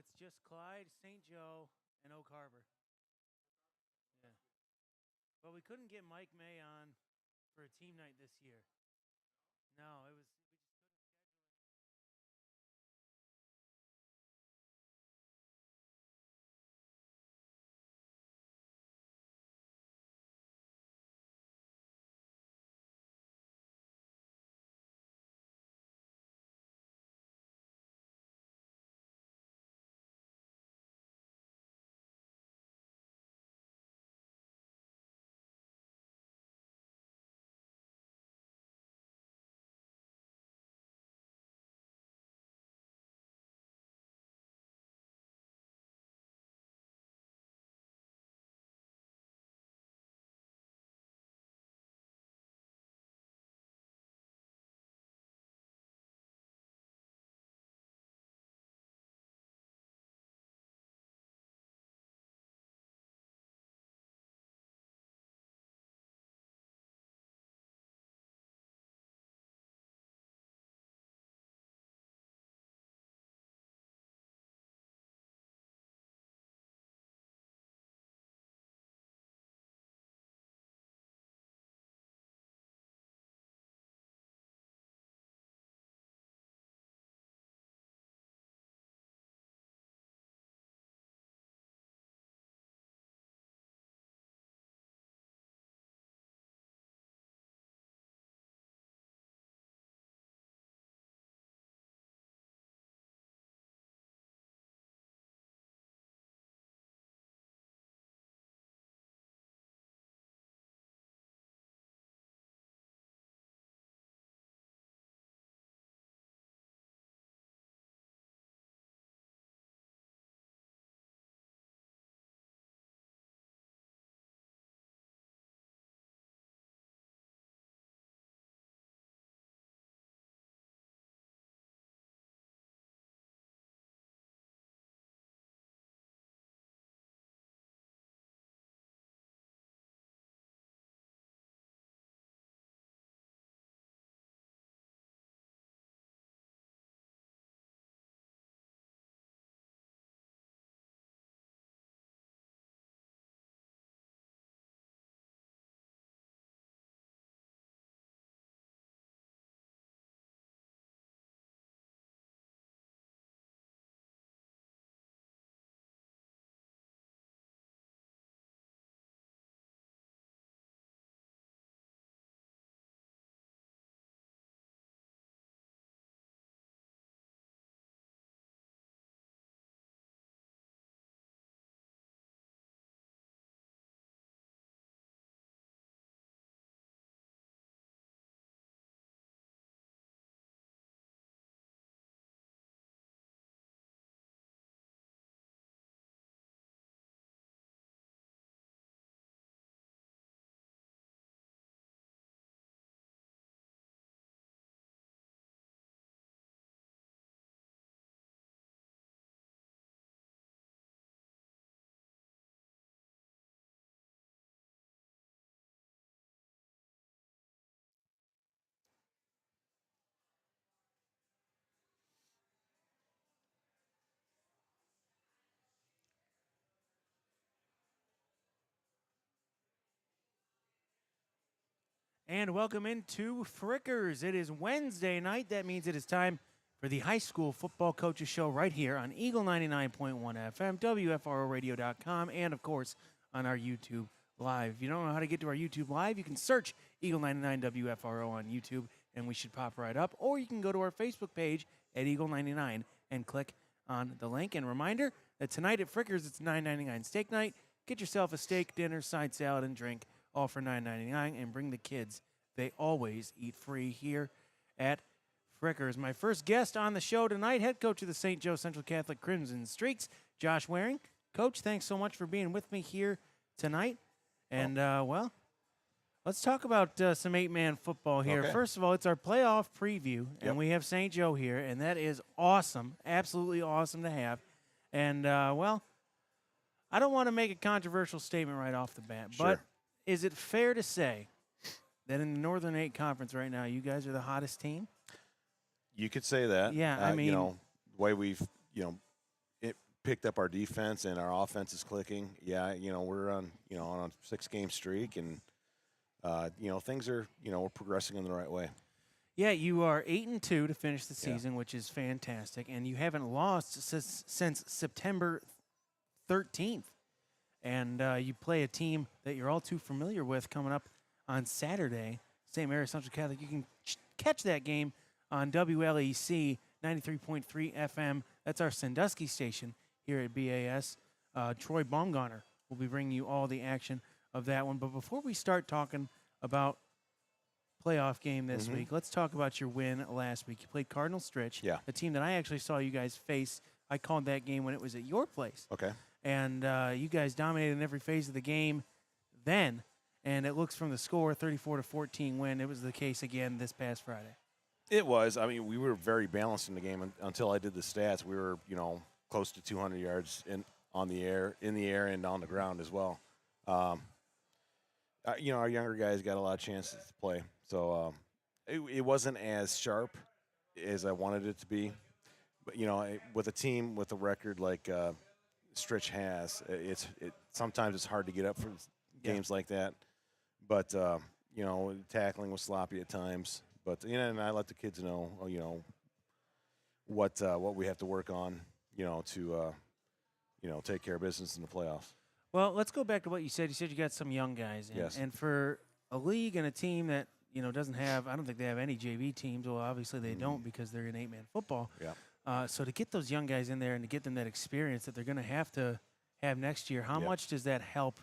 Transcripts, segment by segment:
it's just Clyde, St. Joe, and Oak Harbor. Yeah. But we couldn't get Mike May on for a team night this year. No, it was we just And welcome into Frickers. It is Wednesday night. That means it is time for the High School Football Coaches Show right here on Eagle 99.1 FM, WFROradio.com, and of course on our YouTube Live. If you don't know how to get to our YouTube Live, you can search Eagle 99 WFRO on YouTube and we should pop right up. Or you can go to our Facebook page at Eagle 99 and click on the link. And reminder that tonight at Frickers, it's $9.99 steak night. Get yourself a steak, dinner, side salad, and drink, all for $9.99, and bring the kids. They always eat free here at Frickers. My first guest on the show tonight, head coach of the St. Joe Central Catholic Crimson Streaks, Josh Waring. Coach, thanks so much for being with me here tonight. And, well, let's talk about some eight-man football here. Okay. First of all, it's our playoff preview, and we have St. Joe here, and that is awesome, absolutely awesome to have. And, well, I don't want to make a controversial statement right off the bat, but is it fair to say that in the Northern 8 Conference right now, you guys are the hottest team? You could say that. Yeah, I mean, the way we've, picked up our defense and our offense is clicking. Yeah, we're on a 6-game streak, and things are we're progressing in the right way. Yeah, you are 8-2 to finish the season, which is fantastic, and you haven't lost since September 13th. And you play a team that you're all too familiar with coming up on Saturday, St. Mary's Central Catholic. You can catch that game on WLEC 93.3 FM. That's our Sandusky station here at BAS. Troy Baumgartner will be bringing you all the action of that one. But before we start talking about playoff game this week, let's talk about your win last week. You played Cardinal Stritch, a team that I actually saw you guys face. I called that game when it was at your place. Okay. And you guys dominated in every phase of the game then, and it looks from the score, 34-14 win. It was the case again this past Friday. It was. I mean, we were very balanced in the game until I did the stats. We were, close to 200 yards in the air, and on the ground as well. Our younger guys got a lot of chances to play, so it wasn't as sharp as I wanted it to be. But with a team with a record like Stritch has, sometimes it's hard to get up for games like that. But tackling was sloppy at times. But and I let the kids know, what we have to work on, to take care of business in the playoffs. Well, let's go back to what you said. You said you got some young guys in. Yes. And for a league and a team that, doesn't have, I don't think they have any JV teams. Well, obviously they don't because they're in 8-man football. Yeah. So to get those young guys in there and to get them that experience that they're going to have next year, how much does that help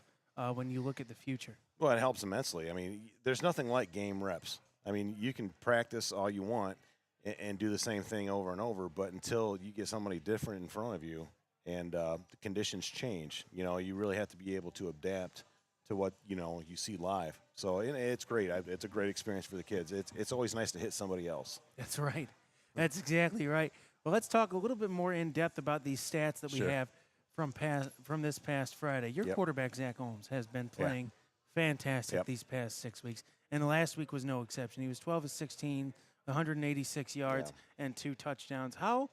when you look at the future? Well, it helps immensely. I mean, there's nothing like game reps. I mean, you can practice all you want and do the same thing over and over, but until you get somebody different in front of you and the conditions change, you really have to be able to adapt to what, you see live. So it's great. It's a great experience for the kids. It's always nice to hit somebody else. That's right. That's exactly right. Well, let's talk a little bit more in depth about these stats that we have from this past Friday. Your quarterback, Zach Holmes, has been playing fantastic these past 6 weeks, and the last week was no exception. He was 12 of 16, 186 yards, and 2 touchdowns. How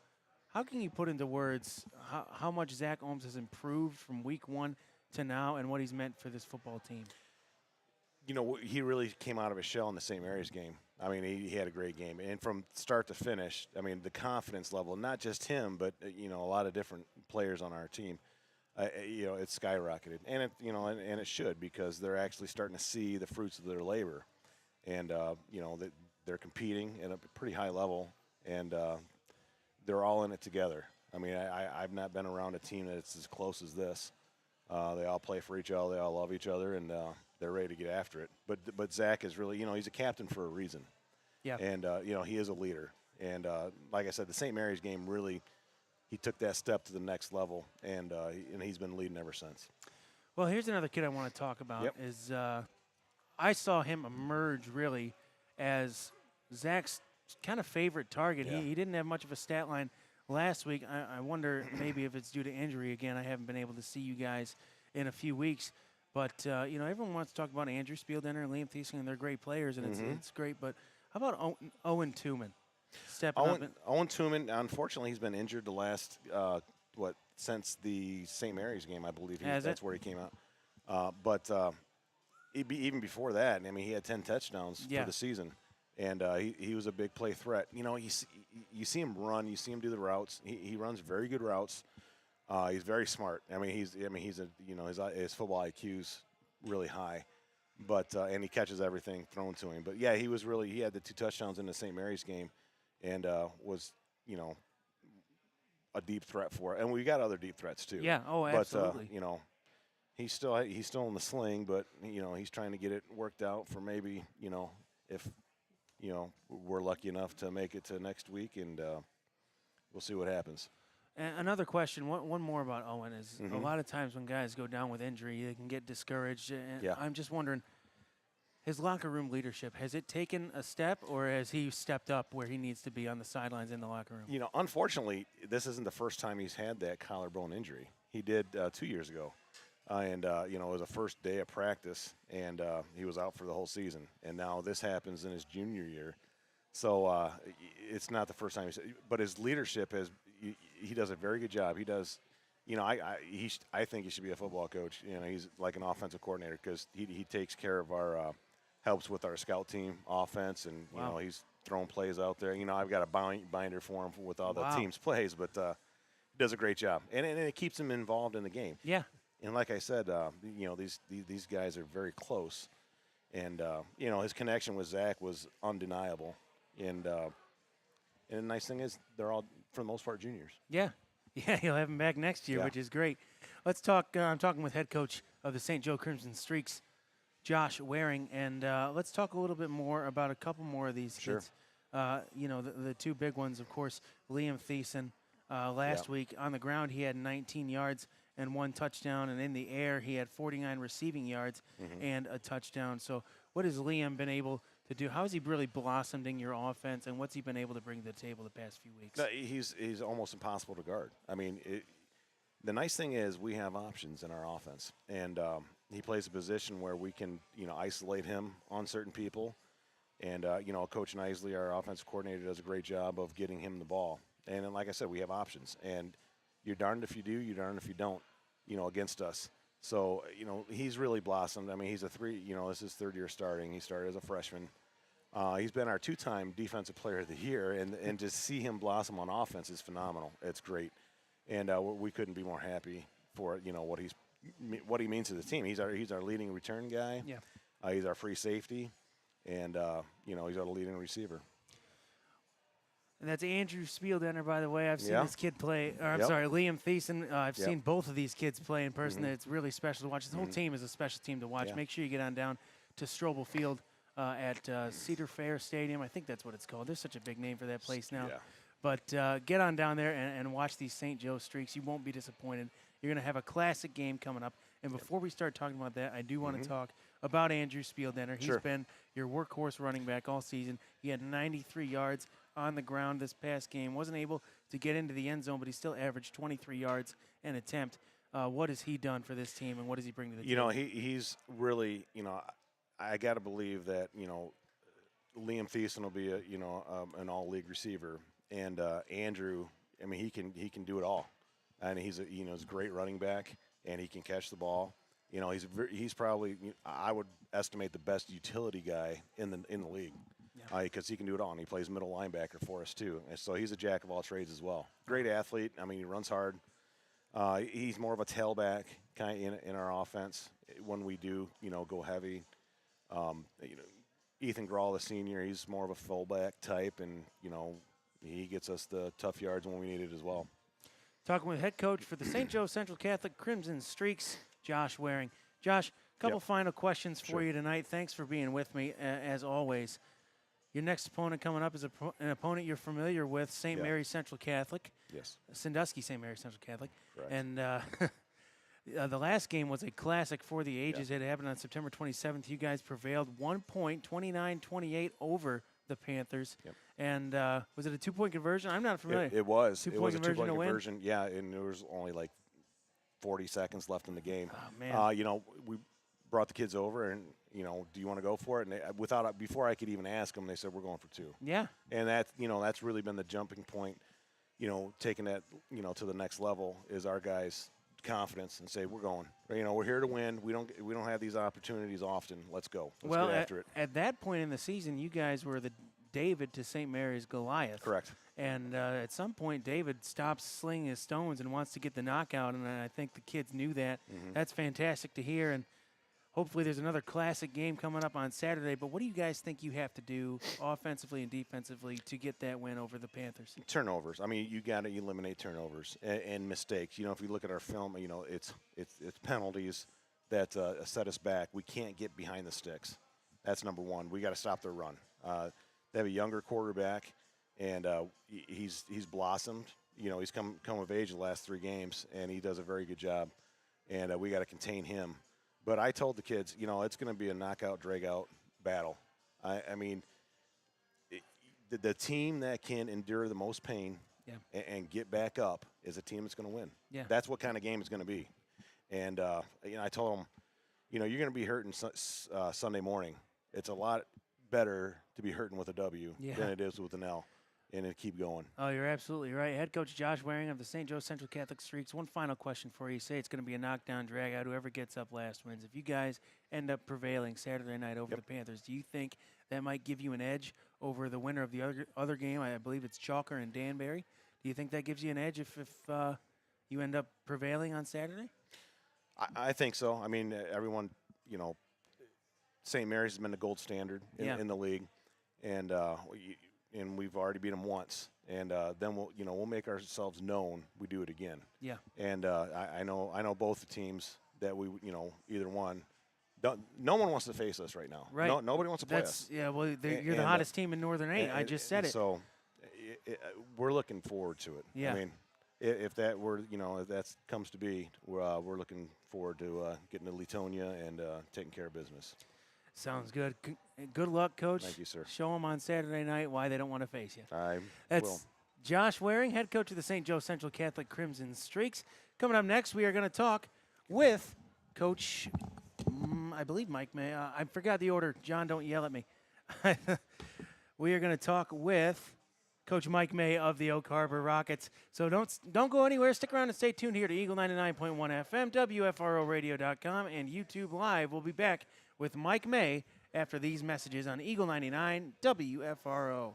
can you put into words how much Zach Holmes has improved from week 1 to now and what he's meant for this football team? He really came out of his shell in the St. Mary's game. I mean, he had a great game. And from start to finish, I mean, the confidence level, not just him, but, a lot of different players on our team, it skyrocketed. And, and it should, because they're actually starting to see the fruits of their labor. And, they're competing at a pretty high level, and they're all in it together. I mean, I've not been around a team that's as close as this. They all play for each other. They all love each other, and they're ready to get after it. But Zach is really, he's a captain for a reason. Yeah. And, he is a leader. And like I said, the St. Mary's game really, he took that step to the next level, and he's been leading ever since. Well, here's another kid I want to talk about is I saw him emerge really as Zach's kind of favorite target. Yeah. He didn't have much of a stat line last week. I wonder maybe if it's due to injury again. I haven't been able to see you guys in a few weeks. But, everyone wants to talk about Andrew Spieldenner and Liam Thiesing, and they're great players, and it's great. But how about Owen Tuman stepping up? Owen Tuman, unfortunately, he's been injured the last, since the St. Mary's game, I believe. That's where he came out. But even before that, I mean, he had 10 touchdowns for the season. And he was a big play threat. You see him run. You see him do the routes. He runs very good routes. He's very smart. His football IQ's really high, but and he catches everything thrown to him. But yeah, he had the 2 touchdowns in the St. Mary's game, and was a deep threat for it. And we got other deep threats too. Yeah. Oh, absolutely. But he's still in the sling, but he's trying to get it worked out for maybe if we're lucky enough to make it to next week, and we'll see what happens. And another question, one more about Owen is a lot of times when guys go down with injury, they can get discouraged. And I'm just wondering, his locker room leadership, has it taken a step, or has he stepped up where he needs to be on the sidelines in the locker room? Unfortunately, this isn't the first time he's had that collarbone injury. He did 2 years ago. And it was a first day of practice, and he was out for the whole season. And now this happens in his junior year. So it's not the first time. But his leadership he does a very good job. He does I think he should be a football coach. He's like an offensive coordinator because he takes care of our helps with our scout team offense, and Wow. he's throwing plays out there. I've got a binder for him with all the Wow. team's plays, but he does a great job, and it keeps him involved in the game. Yeah. And like I said, these guys are very close, and his connection with Zach was undeniable, and the nice thing is they're all for the most part juniors. Yeah. Yeah, he'll have him back next year, Yeah. which is great. Let's talk. I'm talking with head coach of the St. Joe Crimson Streaks, Josh Waring, and let's talk a little bit more about a couple more of these Sure. kids. The two big ones, of course, Liam Thiessen. Last week on the ground, he had 19 yards and 1 touchdown, and in the air, he had 49 receiving yards and a touchdown. So what has Liam been able to do? How has he really blossomed in your offense, and what's he been able to bring to the table the past few weeks? No, he's almost impossible to guard. I mean, the nice thing is we have options in our offense, and he plays a position where we can isolate him on certain people, and Coach Nisley, our offensive coordinator, does a great job of getting him the ball. And then, like I said, we have options, and you're darned if you do, you're darned if you don't, against us. So, he's really blossomed. I mean, he's this is his third year starting. He started as a freshman. He's been our 2-time Defensive Player of the Year, and to see him blossom on offense is phenomenal. It's great, and we couldn't be more happy for what he means to the team. He's our leading return guy. Yeah. He's our free safety, and he's our leading receiver. And that's Andrew Spieldenner, by the way. I've seen Yeah. this kid play. Or, I'm Yep. sorry, Liam Thiessen. I've Yep. seen both of these kids play in person. It's really special to watch. This whole team is a special team to watch. Yeah. Make sure you get on down to Strobel Field at Cedar Fair Stadium. I think that's what it's called. There's such a big name for that place now. Yeah. But get on down there and watch these St. Joe Streaks. You won't be disappointed. You're going to have a classic game coming up. And before we start talking about that, I do want to talk about Andrew Spieldenner. He's Sure. been your workhorse running back all season. He had 93 yards on the ground this past game. Wasn't able to get into the end zone, but he still averaged 23 yards an attempt. What has he done for this team, and what does he bring to the team? He's really, I got to believe that, Liam Thiessen will be an all-league receiver, and Andrew, I mean, he can do it all, and he's a great running back, and he can catch the ball. He's probably, I would estimate, the best utility guy in the league. Because he can do it all, and he plays middle linebacker for us too. And so he's a jack of all trades as well. Great athlete. I mean, he runs hard. He's more of a tailback kind of in our offense when we do, go heavy. Ethan Grawl, the senior, he's more of a fullback type, and he gets us the tough yards when we need it as well. Talking with head coach for the St. Joe Central Catholic Crimson Streaks, Josh Waring. Josh, a couple final questions for Sure. you tonight. Thanks for being with me, as always. Your next opponent coming up is an opponent you're familiar with, St. Yeah. Mary's Central Catholic. Yes. Sandusky St. Mary's Central Catholic. Correct. And the last game was a classic for the ages. It happened on September 27th. You guys prevailed 1 point, 29-28 over the Panthers. Yep. And was it a 2-point conversion? I'm not familiar. It was. Two-point It was a conversion two-point to win? conversion. Yeah, and there was only like 40 seconds left in the game. Oh, man. We brought the kids over, and do you want to go for it? And before I could even ask them, they said we're going for 2. Yeah. And that's really been the jumping point. Taking that to the next level is our guys' confidence and say we're going. We're here to win. We don't have these opportunities often. Let's go. Let's Well, get after it. at that point in the season, you guys were the David to St. Mary's Goliath. Correct. And at some point, David stops slinging his stones and wants to get the knockout, and I think the kids knew that. That's fantastic to hear, and hopefully there's another classic game coming up on Saturday. But what do you guys think you have to do offensively and defensively to get that win over the Panthers? Turnovers. I mean, you got to eliminate turnovers and mistakes. If you look at our film, it's penalties that set us back. We can't get behind the sticks. That's number one. We got to stop their run. They have a younger quarterback, and he's blossomed. He's come of age the last 3 games, and he does a very good job. And we got to contain him. But I told the kids, it's going to be a knockout, drag-out battle. I mean, the team that can endure the most pain and get back up is a team that's going to win. Yeah. That's what kind of game it's going to be. And I told them, you're going to be hurting Sunday morning. It's a lot better to be hurting with a W than it is with an L. and then keep going. Oh, you're absolutely right. Head coach Josh Waring of the St. Joe Central Catholic Streaks. One final question for you. You say it's going to be a knockdown drag out. Whoever gets up last wins. If you guys end up prevailing Saturday night over the Panthers, do you think that might give you an edge over the winner of the other game? I believe it's Chalker and Danbury. Do you think that gives you an edge if you end up prevailing on Saturday? I think so. I mean, everyone, St. Mary's has been the gold standard in the league, and we've already beat them once, and then we'll make ourselves known. We do it again. Yeah. And I know both the teams that we either one. No one wants to face us right now. Right. Nobody wants to play us. Yeah. Well, you're the hottest team in Northern 8. I just said it. So we're looking forward to it. Yeah. I mean, if that were if that comes to be, we're looking forward to getting to Leetonia and taking care of business. Sounds good. Good luck, Coach. Thank you, sir. Show them on Saturday night why they don't want to face you. That's will. Josh Waring, head coach of the St. Joe Central Catholic Crimson Streaks. Coming up next, we are going to talk with Coach, I believe Mike May. I forgot the order. John, don't yell at me. We are going to talk with Coach Mike May of the Oak Harbor Rockets. So don't go anywhere. Stick around and stay tuned here to Eagle 99.1 FM, WFROradio.com, and YouTube Live. We'll be back with Mike May after these messages on Eagle 99 WFRO.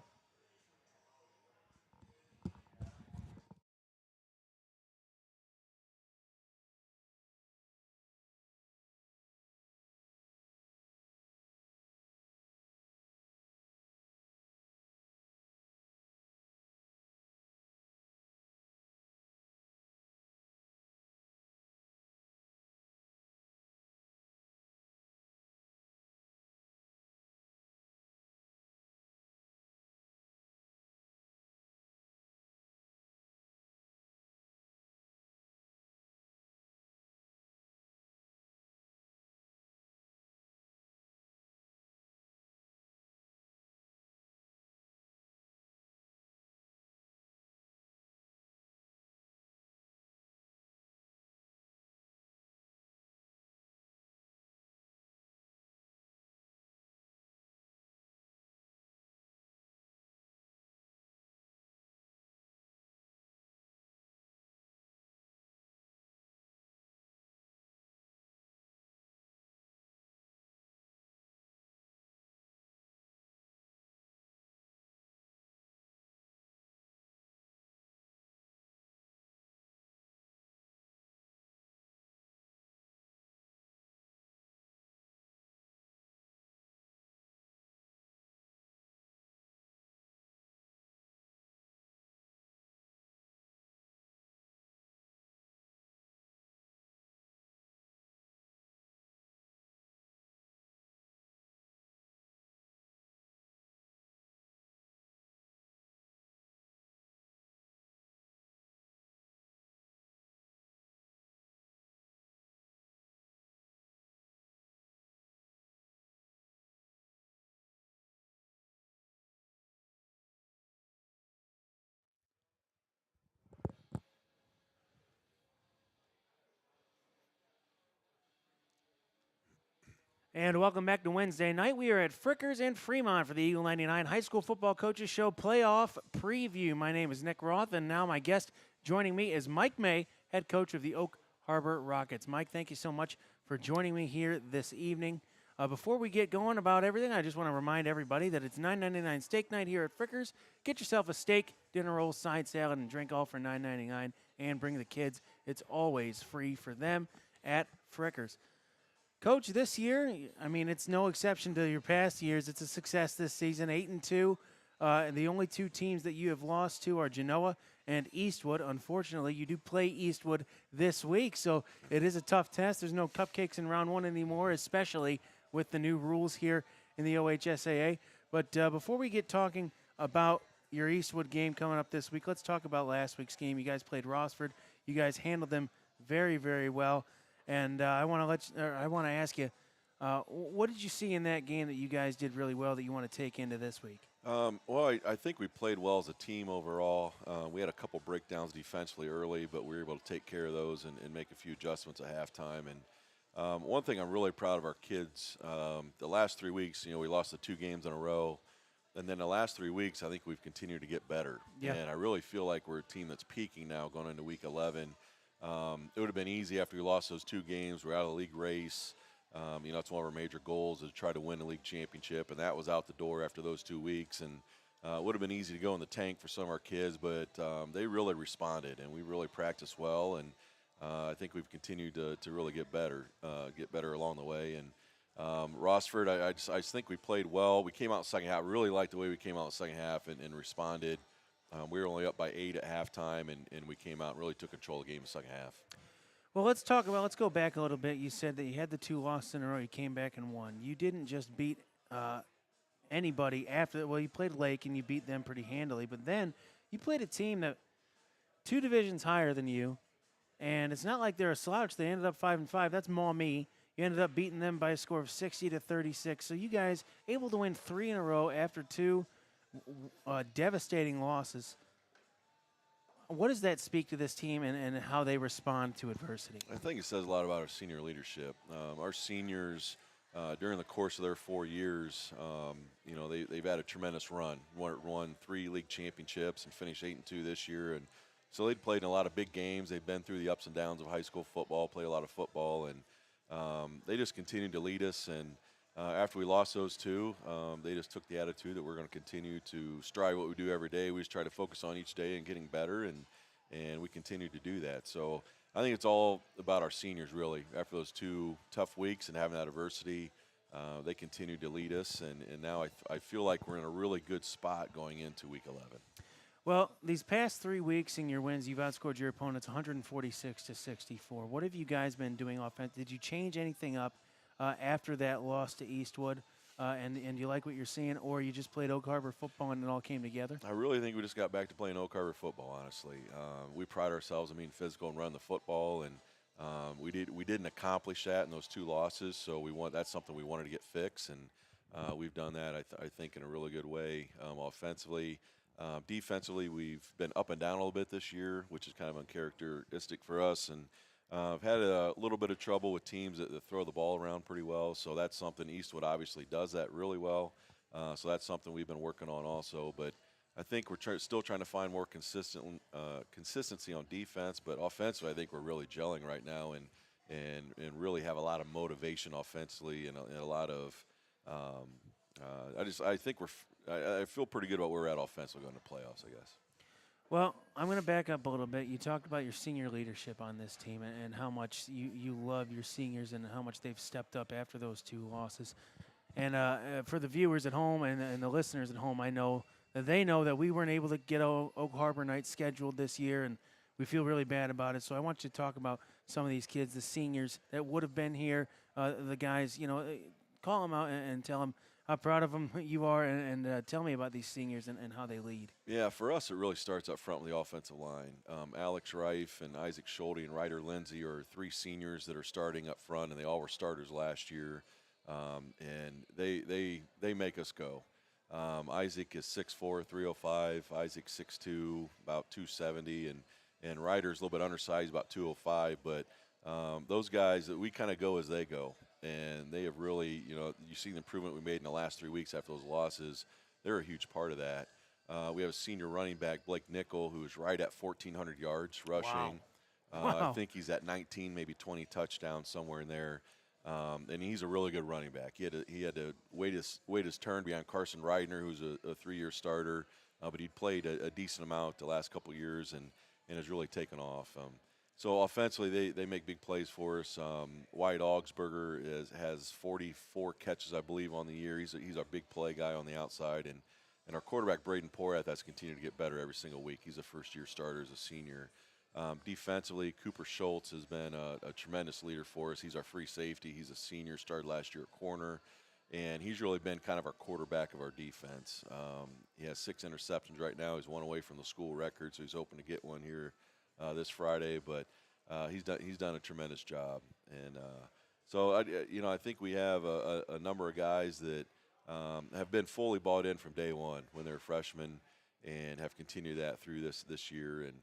And welcome back to Wednesday night. We are at Frickers in Fremont for the Eagle 99 High School Football Coaches Show Playoff Preview. My name is Nick Roth, and now my guest joining me is Mike May, head coach of the Oak Harbor Rockets. Mike, thank you so much for joining me here this evening. Before we get going about everything, I just want to remind everybody that it's $9.99 steak night here at Frickers. Get yourself a steak, dinner roll, side salad, and drink all for $9.99, and bring the kids. It's always free for them at Frickers. Coach, this year, I mean, it's no exception to your past years. It's a success this season, 8-2. And the only two teams that you have lost to are Genoa and Eastwood. Unfortunately, you do play Eastwood this week, so it is a tough test. There's no cupcakes in round one anymore, especially with the new rules here in the OHSAA. But before we get talking about your Eastwood game coming up this week, let's talk about last week's game. You guys played Rossford. You guys handled them very, very well. And I want to ask you, what did you see in that game that you guys did really well that you want to take into this week? Well, I think we played well as a team overall. We had a couple breakdowns defensively early, but we were able to take care of those and make a few adjustments at halftime. And one thing I'm really proud of our kids, the last 3 weeks, we lost the 2 games in a row. And then the last 3 weeks, I think we've continued to get better. Yeah. And I really feel like we're a team that's peaking now going into week 11. It would have been easy after we lost those 2 games. We're out of the league race. That's one of our major goals is to try to win the league championship, and that was out the door after those 2 weeks. And it would have been easy to go in the tank for some of our kids, but they really responded, and we really practiced well. And I think we've continued to really get better along the way. And Rossford, I just think we played well. We came out in the second half. Really liked the way we came out in the second half and responded. We were only up by 8 at halftime, and we came out and really took control of the game in the second half. Well, let's go back a little bit. You said that you had the 2 losses in a row. You came back and won. You didn't just beat anybody after. Well, you played Lake, and you beat them pretty handily. But then you played a team that 2 divisions higher than you, and it's not like they're a slouch. They ended up 5-5. That's Maumee. You ended up beating them by a score of 60-36. So you guys able to win 3 in a row after 2 devastating losses. What does that speak to this team and how they respond to adversity? I think it says a lot about our senior leadership. Our seniors, during the course of their 4 years, they've had a tremendous run. Won 3 league championships and finished 8-2 this year. And so they'd played in a lot of big games. They've been through the ups and downs of high school football, played a lot of football, and they just continued to lead us. And after we lost those 2, they just took the attitude that we're going to continue to strive what we do every day. We just try to focus on each day and getting better, and we continue to do that. So I think it's all about our seniors, really. After those 2 tough weeks and having that adversity, they continued to lead us, and now I feel like we're in a really good spot going into week 11. Well, these past 3 weeks in your wins, you've outscored your opponents 146-64. What have you guys been doing offense? Did you change anything up after that loss to Eastwood, and you like what you're seeing, or you just played Oak Harbor football and it all came together? I really think we just got back to playing Oak Harbor football, honestly. We pride ourselves on being physical and run the football, and we didn't accomplish that in those 2 losses, so that's something we wanted to get fixed, and we've done that, I think, in a really good way offensively. Defensively, we've been up and down a little bit this year, which is kind of uncharacteristic for us, and I've had a little bit of trouble with teams that throw the ball around pretty well, so that's something. Eastwood obviously does that really well, so that's something we've been working on also. But I think we're still trying to find more consistency on defense, but offensively I think we're really gelling right now and really have a lot of motivation offensively and a lot of I feel pretty good about where we're at offensively going to playoffs, I guess. Well, I'm going to back up a little bit. You talked about your senior leadership on this team and how much you love your seniors and how much they've stepped up after those 2 losses. And for the viewers at home and the listeners at home, I know that they know that we weren't able to get Oak Harbor night scheduled this year, and we feel really bad about it. So I want you to talk about some of these kids, the seniors that would have been here, the guys, call them out and tell them how proud of them you are, and tell me about these seniors and how they lead. Yeah, for us, it really starts up front with the offensive line. Alex Reif and Isaac Schulte and Ryder Lindsay are 3 seniors that are starting up front, and they all were starters last year, and they make us go. Isaac is 6'4", 305. Isaac's 6'2", about 270, and Ryder's a little bit undersized, about 205. But those guys, we kind of go as they go. And they have really, you see the improvement we made in the last 3 weeks after those losses. They're a huge part of that. We have a senior running back, Blake Nickel, who's right at 1,400 yards rushing. Wow. I think he's at 19, maybe 20 touchdowns, somewhere in there. And he's a really good running back. He had to wait his turn behind Carson Reidner, who's a 3-year starter. But he'd played a decent amount the last couple years and has really taken off. So offensively, they make big plays for us. Wyatt Augsburger has 44 catches, I believe, on the year. He's our big play guy on the outside. And our quarterback, Braden Porath, has continued to get better every single week. He's a first-year starter as a senior. Defensively, Cooper Schultz has been a tremendous leader for us. He's our free safety. He's a senior, started last year at corner. And he's really been kind of our quarterback of our defense. He has 6 interceptions right now. He's 1 away from the school record, so he's hoping to get one here this Friday, but he's done a tremendous job, and so I think we have a number of guys that have been fully bought in from day one when they're freshmen, and have continued that through this year, and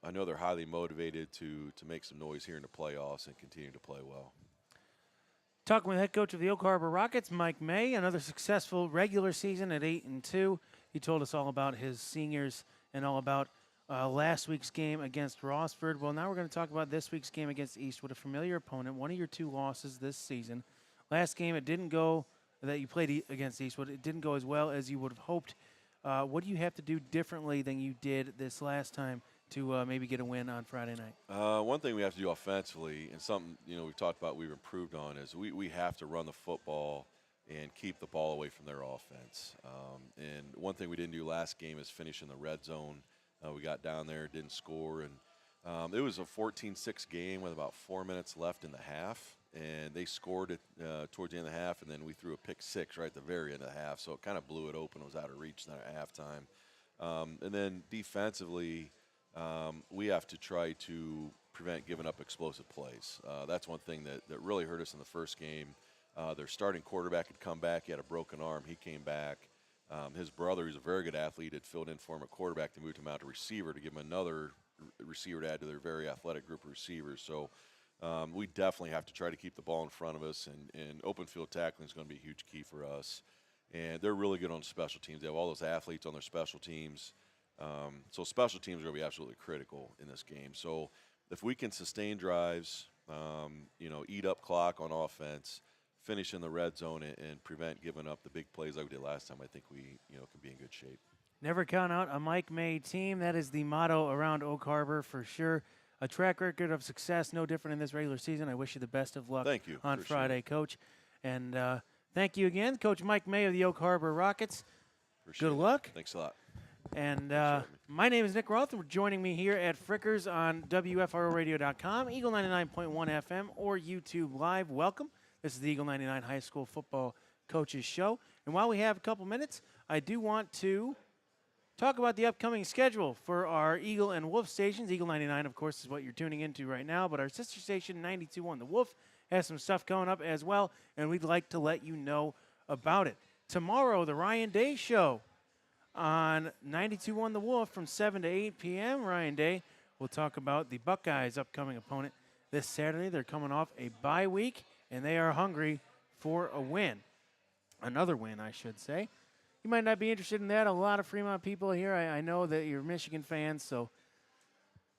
I know they're highly motivated to make some noise here in the playoffs and continue to play well. Talking with head coach of the Oak Harbor Rockets, Mike May, another successful regular season at 8-2. He told us all about his seniors and all about last week's game against Rossford. Well, now we're going to talk about this week's game against Eastwood, a familiar opponent, one of your 2 losses this season. Last game, it didn't go that you played against Eastwood. It didn't go as well as you would have hoped. What do you have to do differently than you did this last time to maybe get a win on Friday night? One thing we have to do offensively, and something we've talked about, we've improved on, is we have to run the football and keep the ball away from their offense. And one thing we didn't do last game is finish in the red zone. We got down there, didn't score, and it was a 14-6 game with about 4 minutes left in the half, and they scored it towards the end of the half, and then we threw a pick 6 right at the very end of the half, so it kind of blew it open. It was out of reach then at halftime. And then defensively, we have to try to prevent giving up explosive plays. That's one thing that really hurt us in the first game. Their starting quarterback had come back. He had a broken arm. He came back. His brother, who's a very good athlete, had filled in for him at quarterback. They moved him out to receiver to give him another receiver to add to their very athletic group of receivers. So we definitely have to try to keep the ball in front of us, and open field tackling is going to be a huge key for us. And they're really good on special teams. They have all those athletes on their special teams. So special teams are going to be absolutely critical in this game. So if we can sustain drives, eat up clock on offense, finish in the red zone, and prevent giving up the big plays like we did last time, I think we can be in good shape. Never count out a Mike May team. That is the motto around Oak Harbor for sure. A track record of success, no different in this regular season. I wish you the best of luck Thank you. on Appreciate Friday, it. Coach. And thank you again, Coach Mike May of the Oak Harbor Rockets. Appreciate Good it. luck. Thanks a lot. And Appreciate it. my name is Nick Roth. Joining me here at Frickers on WFROradio.com, Eagle 99.1 FM, or YouTube Live. Welcome. This is the Eagle 99 High School Football Coaches Show. And while we have a couple minutes, I do want to talk about the upcoming schedule for our Eagle and Wolf stations. Eagle 99, of course, is what you're tuning into right now, but our sister station, 92.1 The Wolf, has some stuff coming up as well, and we'd like to let you know about it. Tomorrow, the Ryan Day Show on 92.1 The Wolf from 7 to 8 p.m. Ryan Day will talk about the Buckeyes' upcoming opponent this Saturday. They're coming off a bye week, and they are hungry for a win. Another win, I should say. You might not be interested in that. A lot of Fremont people here, I know that you're Michigan fans, so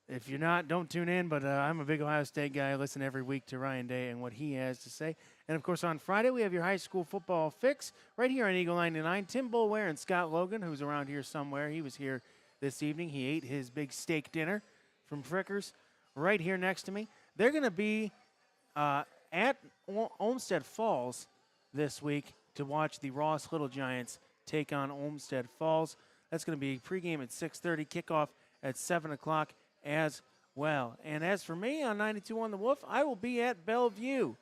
if you're not, don't tune in. But I'm a big Ohio State guy. I listen every week to Ryan Day and what he has to say. And, of course, on Friday, we have your high school football fix right here on Eagle 99. Tim Boulware and Scott Logan, who's around here somewhere. He was here this evening. He ate his big steak dinner from Frickers right here next to me. They're going to be at Olmsted Falls this week to watch the Ross Little Giants take on Olmsted Falls. That's going to be pregame at 6:30, kickoff at 7 o'clock as well. And as for me on 92.1 The Wolf, I will be at Bellevue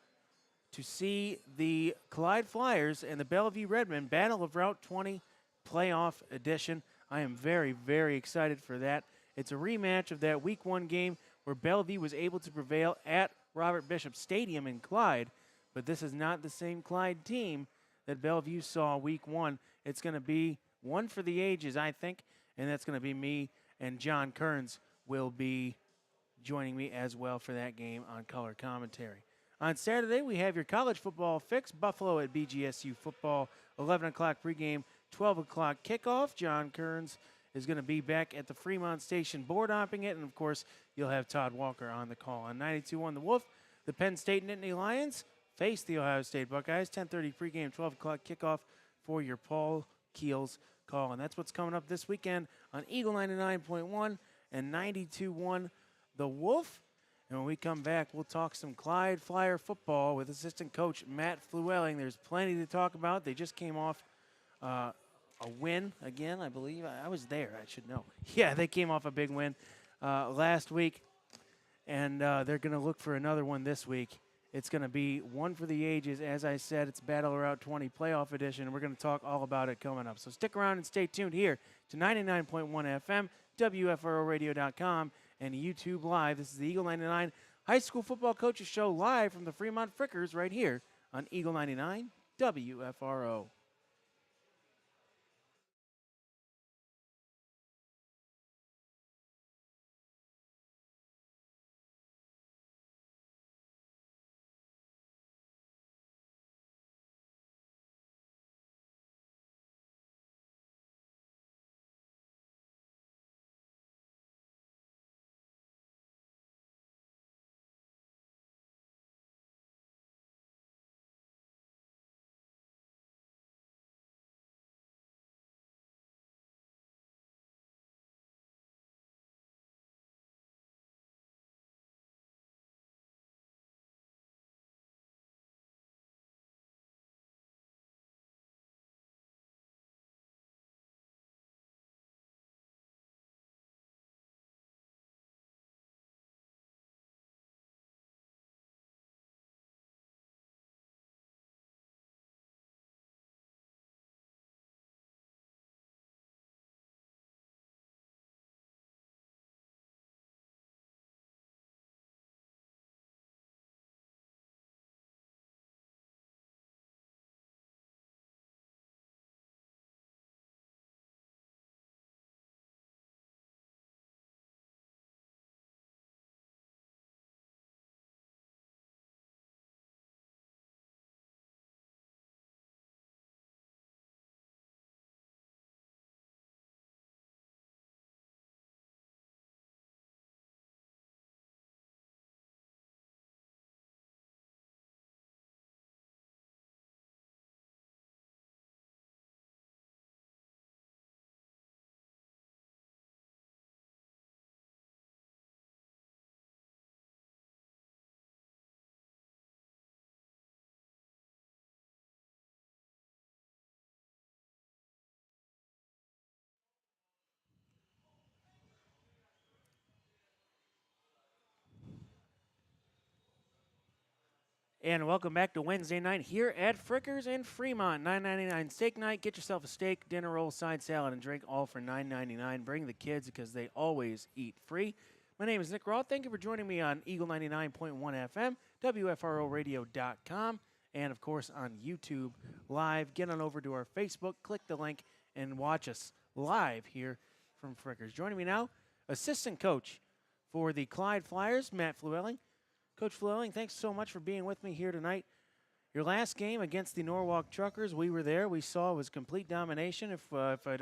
to see the Clyde Flyers and the Bellevue Redmen Battle of Route 20 playoff edition. I am very, very excited for that. It's a rematch of that Week 1 game where Bellevue was able to prevail at Robert Bishop Stadium in Clyde, but this is not the same Clyde team that Bellevue saw Week 1. It's going to be one for the ages, I think, and that's going to be me, and John Kearns will be joining me as well for that game on color commentary. On Saturday, we have your college football fix. Buffalo at BGSU football, 11 o'clock pregame, 12 o'clock kickoff. John Kearns is going to be back at the Fremont Station board hopping it, and, of course, you'll have Todd Walker on the call. On 92.1 The Wolf, the Penn State Nittany Lions face the Ohio State Buckeyes, 10:30 pregame, 12 o'clock kickoff for your Paul Keels call. And that's what's coming up this weekend on Eagle 99.1 and 92.1 The Wolf. And when we come back, we'll talk some Clyde Flyer football with assistant coach Matt Flewelling. There's plenty to talk about. They just came off a win again, I believe. I was there. I should know. Yeah, they came off a big win last week, and they're going to look for another one this week. It's going to be one for the ages. As I said, it's Battle Route 20 Playoff Edition, and we're going to talk all about it coming up. So stick around and stay tuned here to 99.1 FM, WFROradio.com, and YouTube Live. This is the Eagle 99 High School Football Coaches Show live from the Fremont Frickers right here on Eagle 99 WFRO. And welcome back to Wednesday night here at Frickers in Fremont. $9.99 steak night. Get yourself a steak, dinner roll, side salad, and drink, all for $9.99. Bring the kids because they always eat free. My name is Nick Roth. Thank you for joining me on Eagle 99.1 FM, WFROradio.com, and, of course, on YouTube Live. Get on over to our Facebook, click the link, and watch us live here from Frickers. Joining me now, assistant coach for the Clyde Flyers, Matt Flewelling. Coach Flewelling, thanks so much for being with me here tonight. Your last game against the Norwalk Truckers, we were there. We saw it was complete domination. If I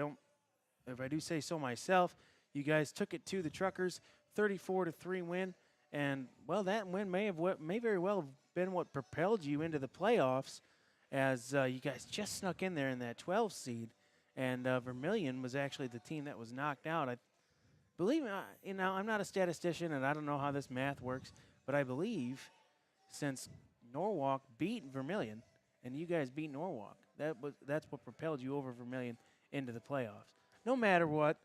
do say so myself, you guys took it to the Truckers, 34-3 win, and well, that win may very well have been what propelled you into the playoffs, as you guys just snuck in there in that 12 seed, and Vermilion was actually the team that was knocked out. I believe, I'm not a statistician, and I don't know how this math works. But I believe since Norwalk beat Vermilion and you guys beat Norwalk, that's what propelled you over Vermilion into the playoffs. No matter what,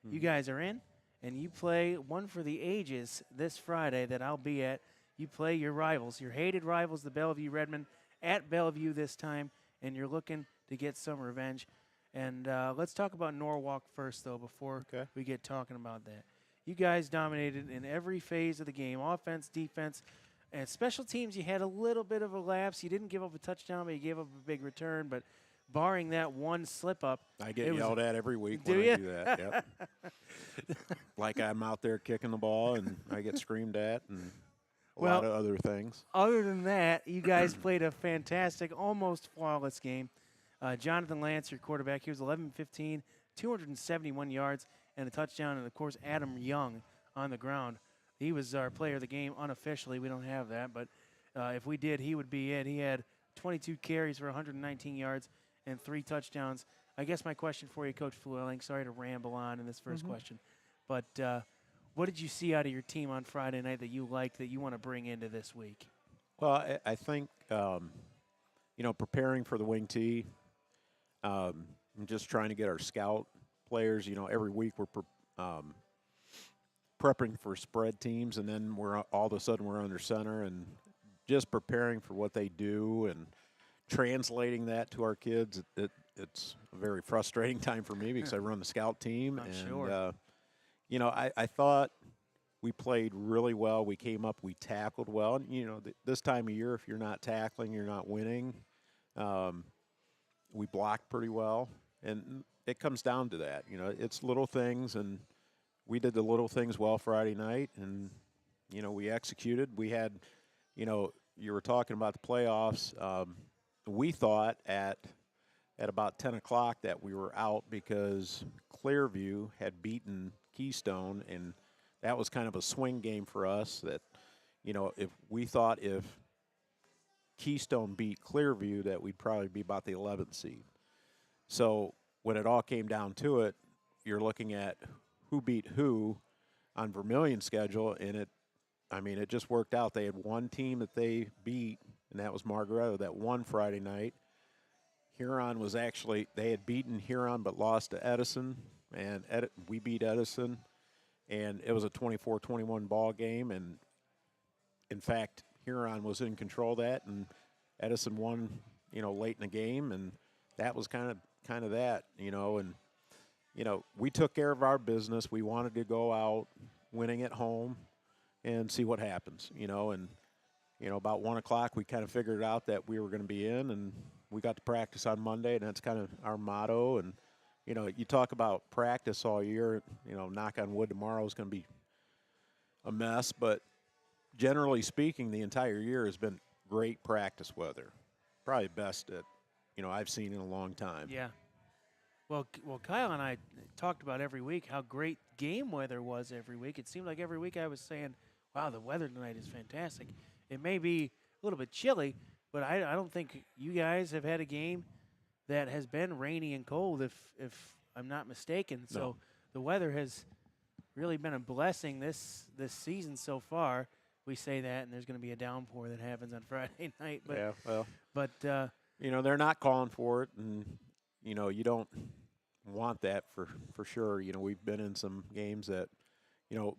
you guys are in, and you play one for the ages this Friday that I'll be at. You play your rivals, your hated rivals, the Bellevue Redmen, at Bellevue this time, and you're looking to get some revenge. And let's talk about Norwalk first, though, before we get talking about that. You guys dominated in every phase of the game, offense, defense, and special teams. You had a little bit of a lapse. You didn't give up a touchdown, but you gave up a big return. But barring that one slip-up. I get yelled at every week do when you? I do that. Yep. Like I'm out there kicking the ball, and I get screamed at, and a lot of other things. Other than that, you guys played a fantastic, almost flawless game. Jonathan Lance, your quarterback, he was 11-15, 271 yards, and a touchdown, and, of course, Adam Young on the ground. He was our player of the game unofficially. We don't have that, but if we did, he would be it. He had 22 carries for 119 yards and 3 touchdowns. I guess my question for you, Coach Flewelling, sorry to ramble on in this first question, but what did you see out of your team on Friday night that you liked that you want to bring into this week? Well, I think, preparing for the wing tee, I'm just trying to get our scout players, every week we're prepping for spread teams, and then all of a sudden we're under center, and just preparing for what they do and translating that to our kids. It's a very frustrating time for me because I run the scout team. Sure. I thought we played really well. We came up, we tackled well. And, this time of year, if you're not tackling, you're not winning. We blocked pretty well. And it comes down to that. It's little things, and we did the little things well Friday night, and, we executed. We had, you were talking about the playoffs. We thought at about 10 o'clock that we were out because Clearview had beaten Keystone, and that was kind of a swing game for us that, if Keystone beat Clearview, that we'd probably be about the 11th seed. So when it all came down to it, you're looking at who beat who on Vermilion's schedule, and it just worked out. They had one team that they beat, and that was Margaretto, that won Friday night. Huron was they had beaten Huron but lost to Edison, and we beat Edison, and it was a 24-21 ball game, and in fact, Huron was in control of that, and Edison won, late in the game, and that was kind of that, and, we took care of our business. We wanted to go out winning at home and see what happens, and, about 1 o'clock, we kind of figured out that we were going to be in, and we got to practice on Monday, and that's kind of our motto. And, you talk about practice all year, knock on wood, tomorrow is going to be a mess, but generally speaking, the entire year has been great practice weather. Probably best that, I've seen in a long time. Yeah. Well, Kyle and I talked about every week how great game weather was every week. It seemed like every week I was saying, wow, the weather tonight is fantastic. It may be a little bit chilly, but I don't think you guys have had a game that has been rainy and cold, if I'm not mistaken. No. So the weather has really been a blessing this season so far. We say that, and there's going to be a downpour that happens on Friday night. But, Yeah, well. But they're not calling for it, and, you don't want that for sure. We've been in some games that,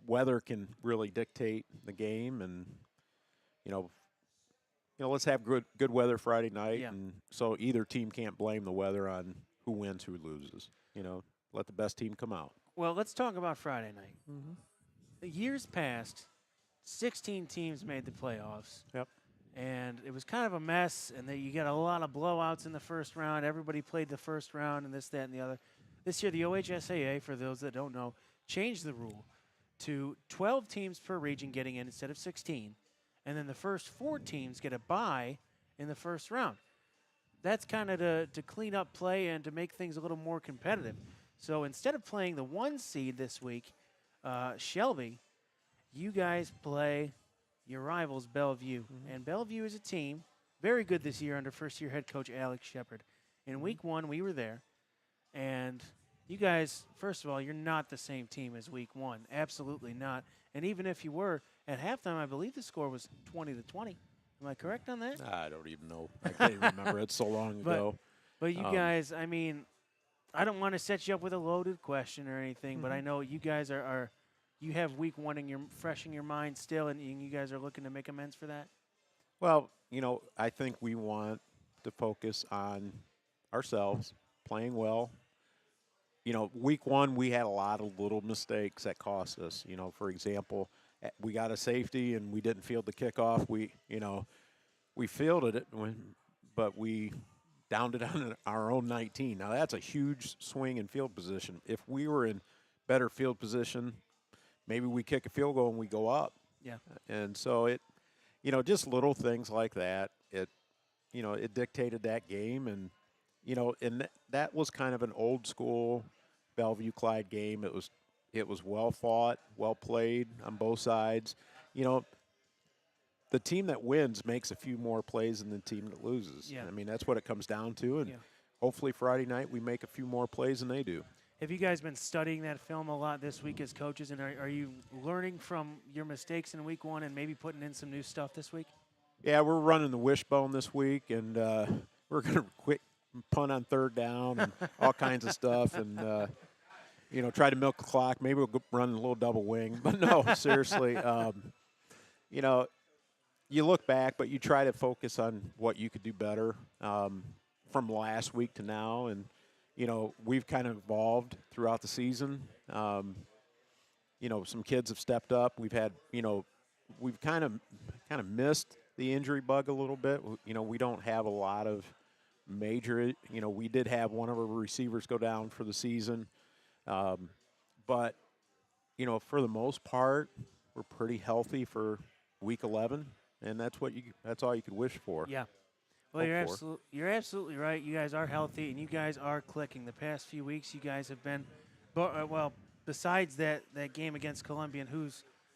weather can really dictate the game, and, let's have good weather Friday night, Yeah. and so either team can't blame the weather on who wins, who loses. Let the best team come out. Well, let's talk about Friday night. Years past, 16 teams made the playoffs. Yep. And it was kind of a mess, and you got a lot of blowouts in the first round. Everybody played the first round, and this, that, and the other. This year, the OHSAA, for those that don't know, changed the rule to 12 teams per region getting in instead of 16, and then the first 4 teams get a bye in the first round. That's kind of to clean up play and to make things a little more competitive. So instead of playing the 1 seed this week, Shelby, you guys play your rivals, Bellevue. And Bellevue is a team very good this year under first-year head coach Alex Shepard. In week 1, we were there. And you guys, first of all, you're not the same team as week 1. Absolutely not. And even if you were, at halftime, I believe the score was 20-20. Am I correct on that? I don't even know. I can't even remember. It's so long ago. But you guys, I mean, I don't want to set you up with a loaded question or anything, but I know you guys are you have week 1 fresh in your mind still, and you guys are looking to make amends for that? Well, I think we want to focus on ourselves, playing well. Week 1, we had a lot of little mistakes that cost us. For example, we got a safety and we didn't field the kickoff. We fielded it, but we downed it on our own 19. Now, that's a huge swing in field position. If we were in better field position, maybe we kick a field goal and we go up. Yeah. And so just little things like that. It dictated that game, and that was kind of an old school Bellevue Clyde game. It was well fought, well played on both sides. The team that wins makes a few more plays than the team that loses. Yeah. I mean, that's what it comes down to, and Yeah. hopefully Friday night we make a few more plays than they do. Have you guys been studying that film a lot this week as coaches, and are you learning from your mistakes in week 1 and maybe putting in some new stuff this week? Yeah, we're running the wishbone this week, and we're going to quick punt on 3rd down and all kinds of stuff, and try to milk the clock. Maybe we'll run a little double wing, but no, seriously. You look back, but you try to focus on what you could do better from last week to now, and we've kind of evolved throughout the season. Some kids have stepped up. We've had we've kind of missed the injury bug a little bit. We don't have a lot of major. We did have one of our receivers go down for the season, but for the most part, we're pretty healthy for week 11, and that's all you could wish for. Yeah. Well, you're absolutely right. You guys are healthy, and you guys are clicking. The past few weeks, you guys have been, besides that game against Columbian,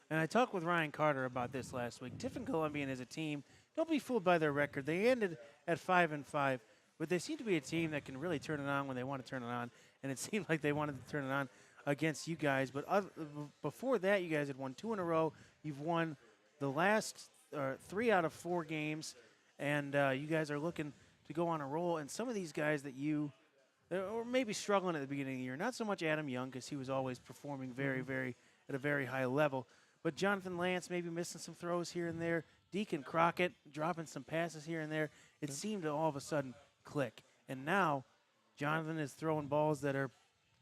and I talked with Ryan Carter about this last week. Tiffin Columbian is a team. Don't be fooled by their record. They ended at 5-5, but they seem to be a team that can really turn it on when they want to turn it on, and it seemed like they wanted to turn it on against you guys. But before that, you guys had won 2 in a row. You've won the last 3 out of 4 games. And you guys are looking to go on a roll. And some of these guys that or maybe struggling at the beginning of the year, not so much Adam Young because he was always performing very, very at a very high level. But Jonathan Lance maybe missing some throws here and there. Deacon Crockett dropping some passes here and there. It seemed to all of a sudden click. And now Jonathan is throwing balls that are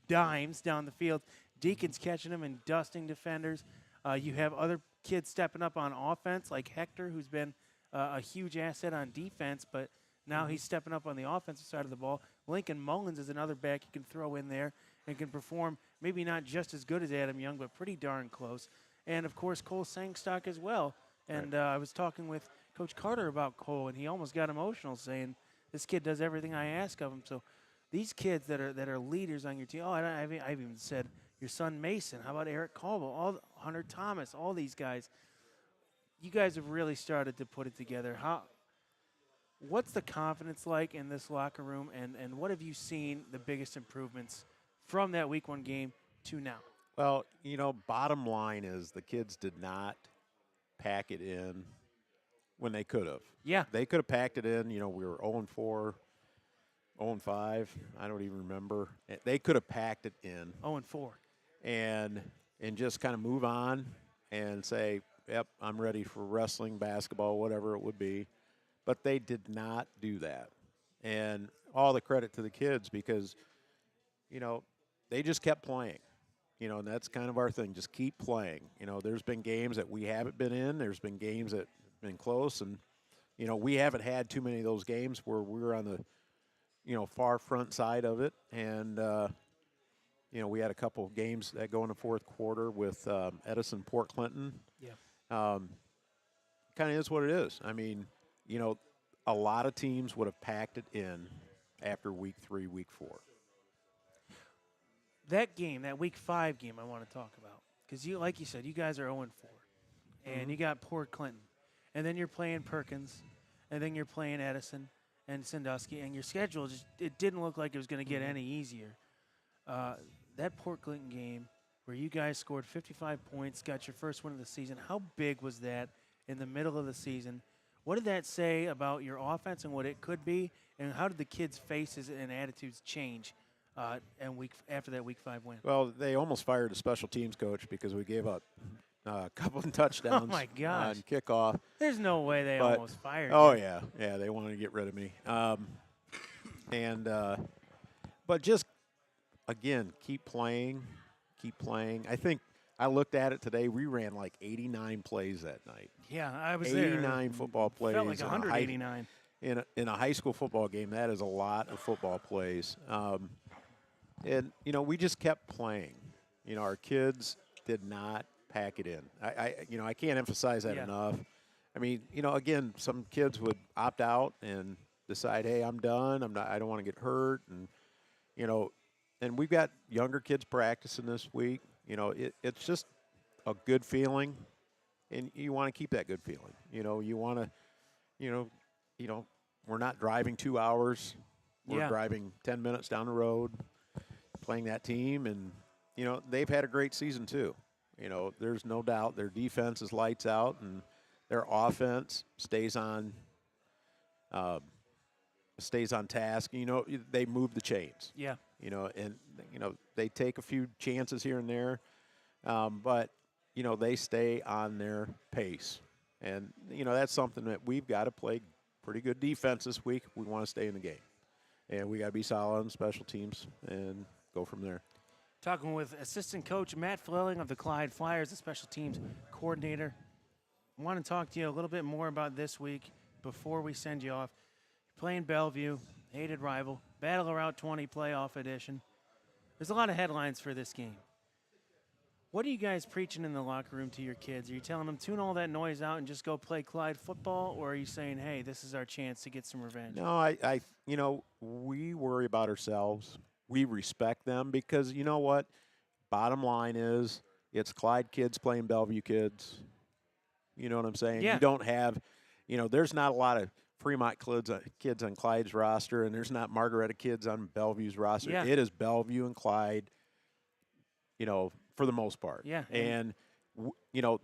dimes down the field. Deacon's catching them and dusting defenders. You have other kids stepping up on offense like Hector, who's been a huge asset on defense, but now he's stepping up on the offensive side of the ball. Lincoln Mullins is another back you can throw in there and can perform maybe not just as good as Adam Young, but pretty darn close. And, of course, Cole Sangstock as well. And I was talking with Coach Carter about Cole, and he almost got emotional saying, this kid does everything I ask of him. So these kids that are leaders on your team, I've even said your son Mason, how about Eric Caldwell, Hunter Thomas, all these guys. You guys have really started to put it together. What's the confidence like in this locker room, and what have you seen the biggest improvements from that week 1 game to now? Well, bottom line is the kids did not pack it in when they could have. Yeah. They could have packed it in. We were 0-4, 0-5. I don't even remember. They could have packed it in. 0-4. And just kind of move on and say, yep, I'm ready for wrestling, basketball, whatever it would be. but they did not do that. And all the credit to the kids because, they just kept playing. And that's kind of our thing. Just keep playing. There's been games that we haven't been in. There's been games that have been close. And, we haven't had too many of those games where we're on the, far front side of it. And, we had a couple of games that go in the fourth quarter with Edison, Port Clinton. Yeah. Kind of is what it is. I mean, a lot of teams would have packed it in after week 3, week 4. That game, that week 5 game, I want to talk about because like you said, you guys are 0-4, and you got Port Clinton, and then you're playing Perkins, and then you're playing Edison and Sandusky, and your schedule it didn't look like it was going to get any easier. That Port Clinton game where you guys scored 55 points, got your first win of the season. How big was that in the middle of the season? What did that say about your offense and what it could be, and how did the kids' faces and attitudes change? After that week 5 win. Well, they almost fired a special teams coach because we gave up a couple of touchdowns Oh my gosh. on kickoff. There's no way they almost fired Oh you. yeah, they wanted to get rid of me. But just again, keep playing. I think I looked at it today. We ran like 89 plays that night. Yeah, I was there. 89 football plays. Felt like 189. In a high school football game, that is a lot of football plays. And we just kept playing. Our kids did not pack it in. I can't emphasize that enough. I mean, again, some kids would opt out and decide, hey, I'm done. I don't want to get hurt, and and we've got younger kids practicing this week. It's just a good feeling, and you want to keep that good feeling. You want to, we're not driving 2 hours. We're driving 10 minutes down the road, playing that team, and they've had a great season too. There's no doubt their defense is lights out, and their offense stays on task. They move the chains. Yeah. And they take a few chances here and there, but they stay on their pace, and that's something that we've got to play pretty good defense this week. We want to stay in the game, and we got to be solid on special teams and go from there. Talking with assistant coach Matt Flelling of the Clyde Flyers, the special teams coordinator. I want to talk to you a little bit more about this week before we send you off. You're playing Bellevue, hated rival, Battle of Route 20 playoff edition. There's a lot of headlines for this game. What are you guys preaching in the locker room to your kids? Are you telling them tune all that noise out and just go play Clyde football, or are you saying, hey, this is our chance to get some revenge? No, we worry about ourselves. We respect them because you know what? Bottom line is it's Clyde kids playing Bellevue kids. You know what I'm saying? Yeah. You don't have, there's not a lot of Fremont kids on Clyde's roster, and there's not Margaretta kids on Bellevue's roster. Yeah. It is Bellevue and Clyde, for the most part. Yeah. And,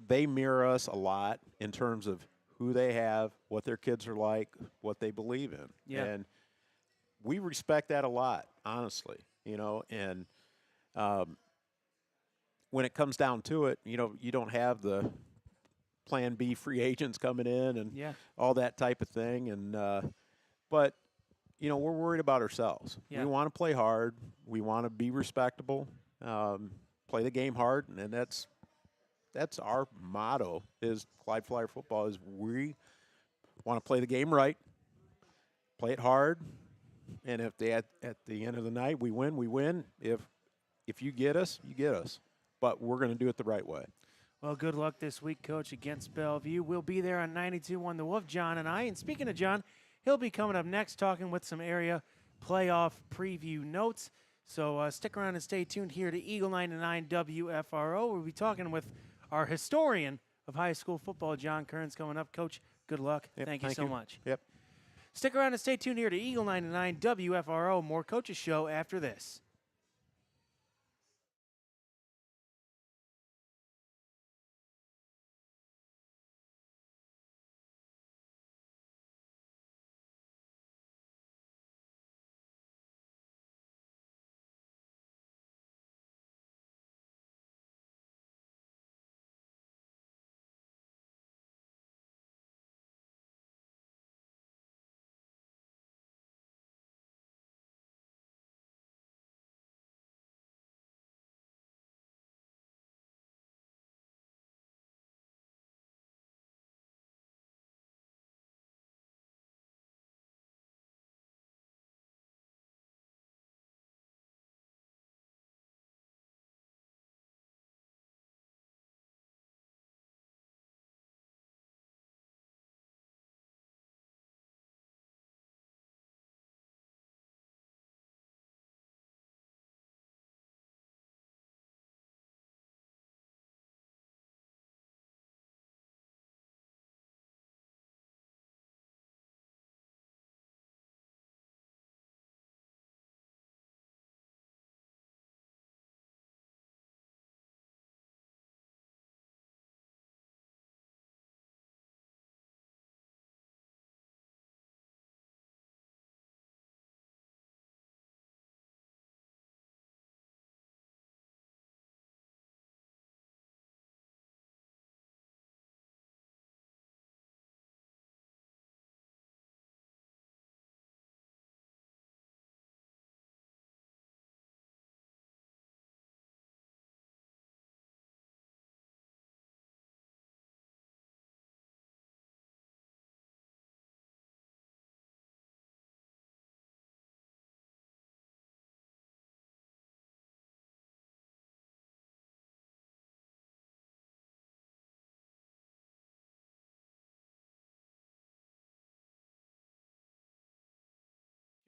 they mirror us a lot in terms of who they have, what their kids are like, what they believe in. Yeah. And we respect that a lot, honestly, and when it comes down to it, you don't have the Plan B free agents coming in and all that type of thing. And but, we're worried about ourselves. Yeah. We want to play hard. We want to be respectable, play the game hard, and that's our motto is Clyde Flyer football is we want to play the game right, play it hard, and if at the end of the night we win, we win. If you get us, you get us. But we're going to do it the right way. Well, good luck this week, Coach, against Bellevue. We'll be there on 92.1 The Wolf, John and I. And speaking of John, he'll be coming up next talking with some area playoff preview notes. So stick around and stay tuned here to Eagle 99 WFRO. We'll be talking with our historian of high school football, John Kearns, coming up. Coach, good luck. Yep, Thank you so much. Yep. Stick around and stay tuned here to Eagle 99 WFRO. More Coaches Show after this.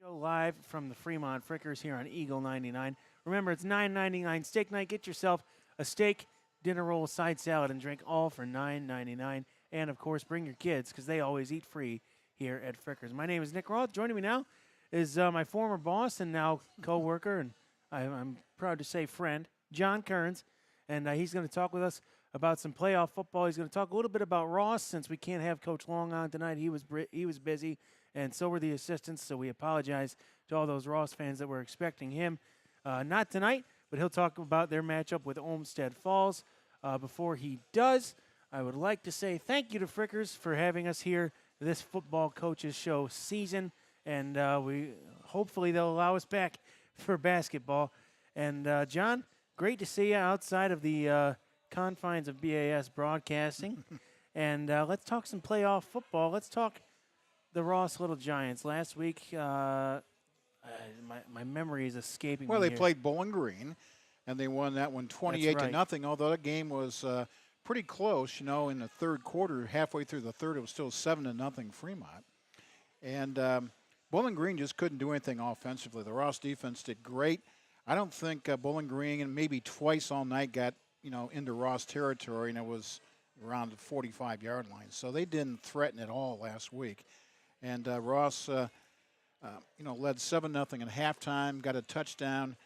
Go live from the Fremont Frickers here on Eagle 99. Remember, it's $9.99 steak night. Get yourself a steak, dinner roll, side salad, and drink all for $9.99. And, of course, bring your kids because they always eat free here at Frickers. My name is Nick Roth. Joining me now is my former boss and now co-worker, and I'm proud to say friend, John Kearns. And he's going to talk with us about some playoff football. He's going to talk a little bit about Ross since we can't have Coach Long on tonight. He was busy, and so were the assistants, so we apologize to all those Ross fans that were expecting him. Not tonight, but he'll talk about their matchup with Olmsted Falls. Before he does, I would like to say thank you to Frickers for having us here this Football Coaches Show season, and hopefully they'll allow us back for basketball. And, John, great to see you outside of the confines of BAS Broadcasting. And let's talk some playoff football. Let's talk the Ross Little Giants. Last week, my memory is escaping me. Well, they here. played Bowling Green, and they won that one 28-0. Although that game was pretty close, in the third quarter, halfway through the third, it was still 7-0 Fremont. And Bowling Green just couldn't do anything offensively. The Ross defense did great. I don't think Bowling Green, and maybe twice all night, got into Ross territory, and it was around the 45-yard line. So they didn't threaten at all last week. And Ross, led 7-0 at halftime, got a touchdown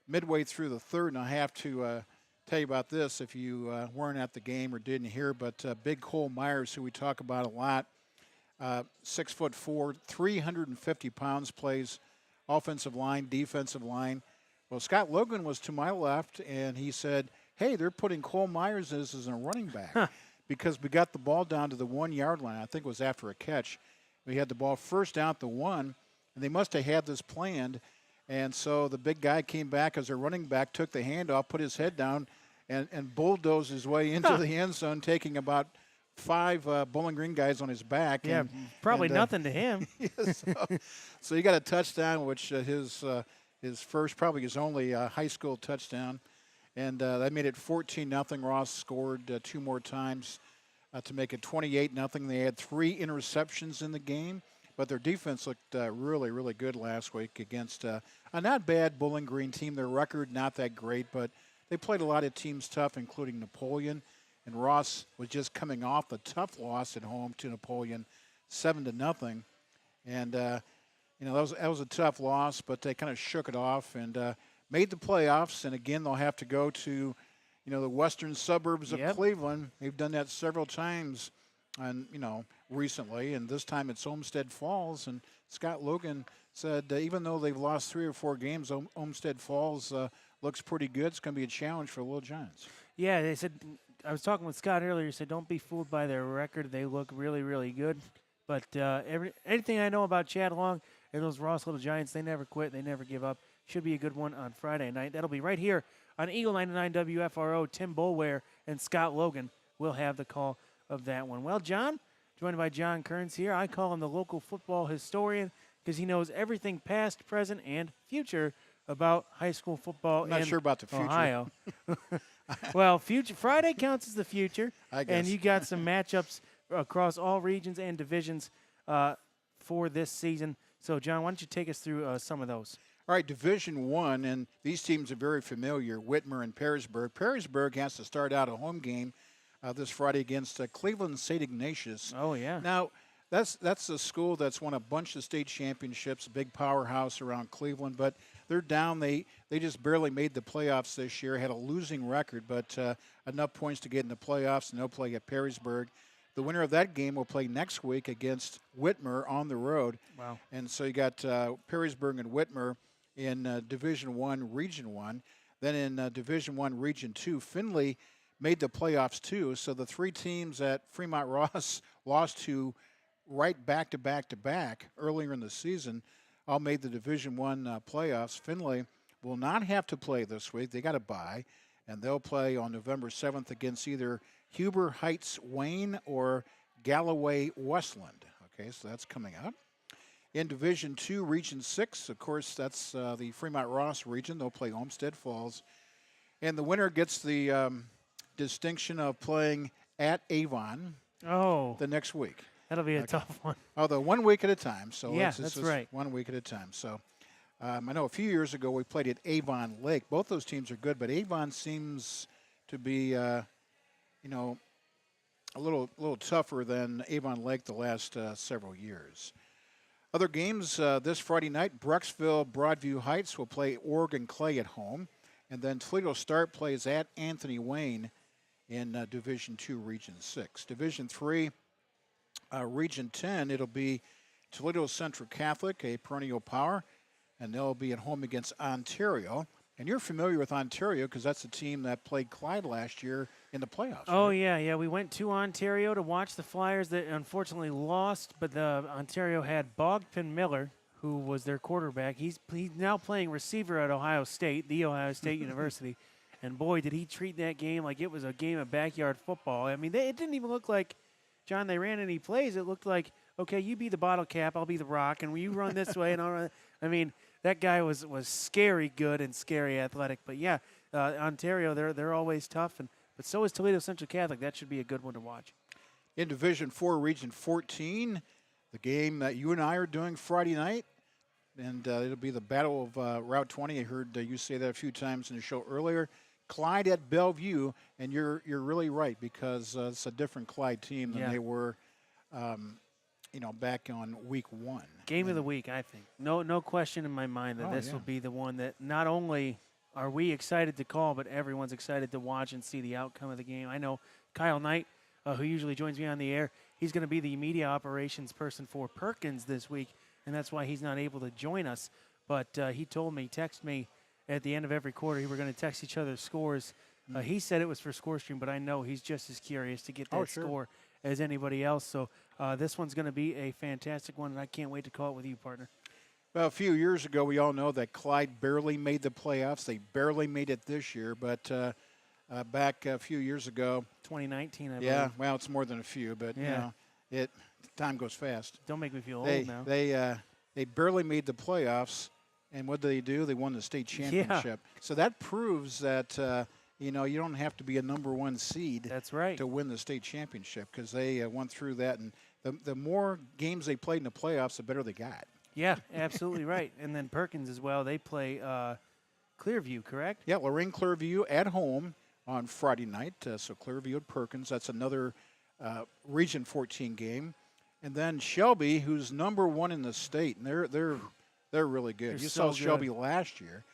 midway through the third. And I have to tell you about this if you weren't at the game or didn't hear, but Big Cole Myers, who we talk about a lot, 6'4", 350 pounds, plays offensive line, defensive line. Well, Scott Logan was to my left, and he said, hey, they're putting Cole Myers as a running back because we got the ball down to the 1 yard line. I think it was after a catch. We had the ball first down at the 1, and they must have had this planned. And so the big guy came back as a running back, took the handoff, put his head down, and bulldozed his way into the end zone, taking about 5 Bowling Green guys on his back. Yeah, probably nothing to him. So he got a touchdown, which his first, probably his only high school touchdown. And that made it 14-0. Ross scored 2 more times to make it 28-0. They had 3 interceptions in the game, but their defense looked really, really good last week against a not bad Bowling Green team. Their record not that great, but they played a lot of teams tough, including Napoleon. And Ross was just coming off a tough loss at home to Napoleon, 7-0. And that was a tough loss, but they kind of shook it off and made the playoffs. And again, they'll have to go to, the western suburbs of Cleveland. They've done that several times, and recently. And this time it's Olmsted Falls. And Scott Logan said even though they've lost 3 or 4 games, Olmsted Falls looks pretty good. It's going to be a challenge for the Little Giants. Yeah, they said. I was talking with Scott earlier. He said, don't be fooled by their record. They look really, really good. But anything I know about Chad Long and those Ross Little Giants, they never quit. They never give up. Should be a good one on Friday night. That'll be right here on Eagle 99 WFRO. Tim Boulware and Scott Logan will have the call of that one. Well, John, joined by John Kearns here. I call him the local football historian because he knows everything past, present, and future about high school football I'm not sure about the future. Ohio. Well, Friday counts as the future, I guess. and you got some matchups across all regions and divisions for this season. So, John, why don't you take us through some of those? All right, Division I, and these teams are very familiar, Whitmer and Perrysburg. Perrysburg has to start out a home game this Friday against Cleveland St. Ignatius. Oh, yeah. Now, that's a school that's won a bunch of state championships, a big powerhouse around Cleveland, but they're down. They just barely made the playoffs this year, had a losing record, but enough points to get in the playoffs, and they'll play at Perrysburg. The winner of that game will play next week against Whitmer on the road. Wow. And so you got Perrysburg and Whitmer in Division I, Region 1. Then in Division I, Region 2, Findlay made the playoffs too. So the 3 teams that Fremont Ross lost to right back-to-back earlier in the season all made the Division I playoffs. Findlay will not have to play this week. They got a bye, and they'll play on November 7th against either Huber Heights Wayne or Galloway Westland. Okay, so that's coming up. In Division II, Region 6, of course, that's the Fremont Ross region. They'll play Olmsted Falls. And the winner gets the distinction of playing at Avon Oh. the next week. That'll be a tough one. Although 1 week at a time. So Yeah, it's that's just right. 1 week at a time. So I know a few years ago we played at Avon Lake. Both those teams are good, but Avon seems to be, a little tougher than Avon Lake the last several years. Other games this Friday night, Brecksville Broadview Heights will play Oregon Clay at home. And then Toledo Start plays at Anthony Wayne in Division II, Region 6. Division III, Region 10, it'll be Toledo Central Catholic, a perennial power, and they'll be at home against Ontario. And you're familiar with Ontario because that's the team that played Clyde last year in the playoffs. Oh, right? yeah. We went to Ontario to watch the Flyers that unfortunately lost, but the Ontario had Bogpin Miller, who was their quarterback. He's now playing receiver at Ohio State, the Ohio State University. And, boy, did he treat that game like it was a game of backyard football. I mean, it didn't even look like, John, they ran any plays. It looked like, okay, you be the bottle cap, I'll be the rock, and you run this way and I'll run. I mean, that guy was scary good and scary athletic. But, yeah, Ontario, they're always tough. But so is Toledo Central Catholic. That should be a good one to watch. In Division 4, Region 14, the game that you and I are doing Friday night, and it'll be the Battle of Route 20. I heard you say that a few times in the show earlier. Clyde at Bellevue, and you're really right because it's a different Clyde team than they were, back on week 1. Game of the week, I think. No question in my mind that this will be the one that not only are we excited to call, but everyone's excited to watch and see the outcome of the game. I know Kyle Knight, who usually joins me on the air, he's going to be the media operations person for Perkins this week, and that's why he's not able to join us. But he told me, text me at the end of every quarter, we're going to text each other scores. He said it was for ScoreStream, but I know he's just as curious to get that score as anybody else. So this one's going to be a fantastic one, and I can't wait to call it with you, partner. Well, a few years ago, we all know that Clyde barely made the playoffs. They barely made it this year, but back a few years ago, 2019, I believe. Yeah, well, it's more than a few, but time goes fast. Don't make me feel old now. They barely made the playoffs, and what did they do? They won the state championship. So that proves that you don't have to be a number 1 seed. That's right. To win the state championship because they went through that, and the more games they played in the playoffs, the better they got. Yeah, absolutely right. And then Perkins as well. They play Clearview, correct? Yeah, Lorraine Clearview at home on Friday night. So Clearview at Perkins. That's another Region 14 game. And then Shelby, who's number 1 in the state, and they're really good. You saw Shelby last year,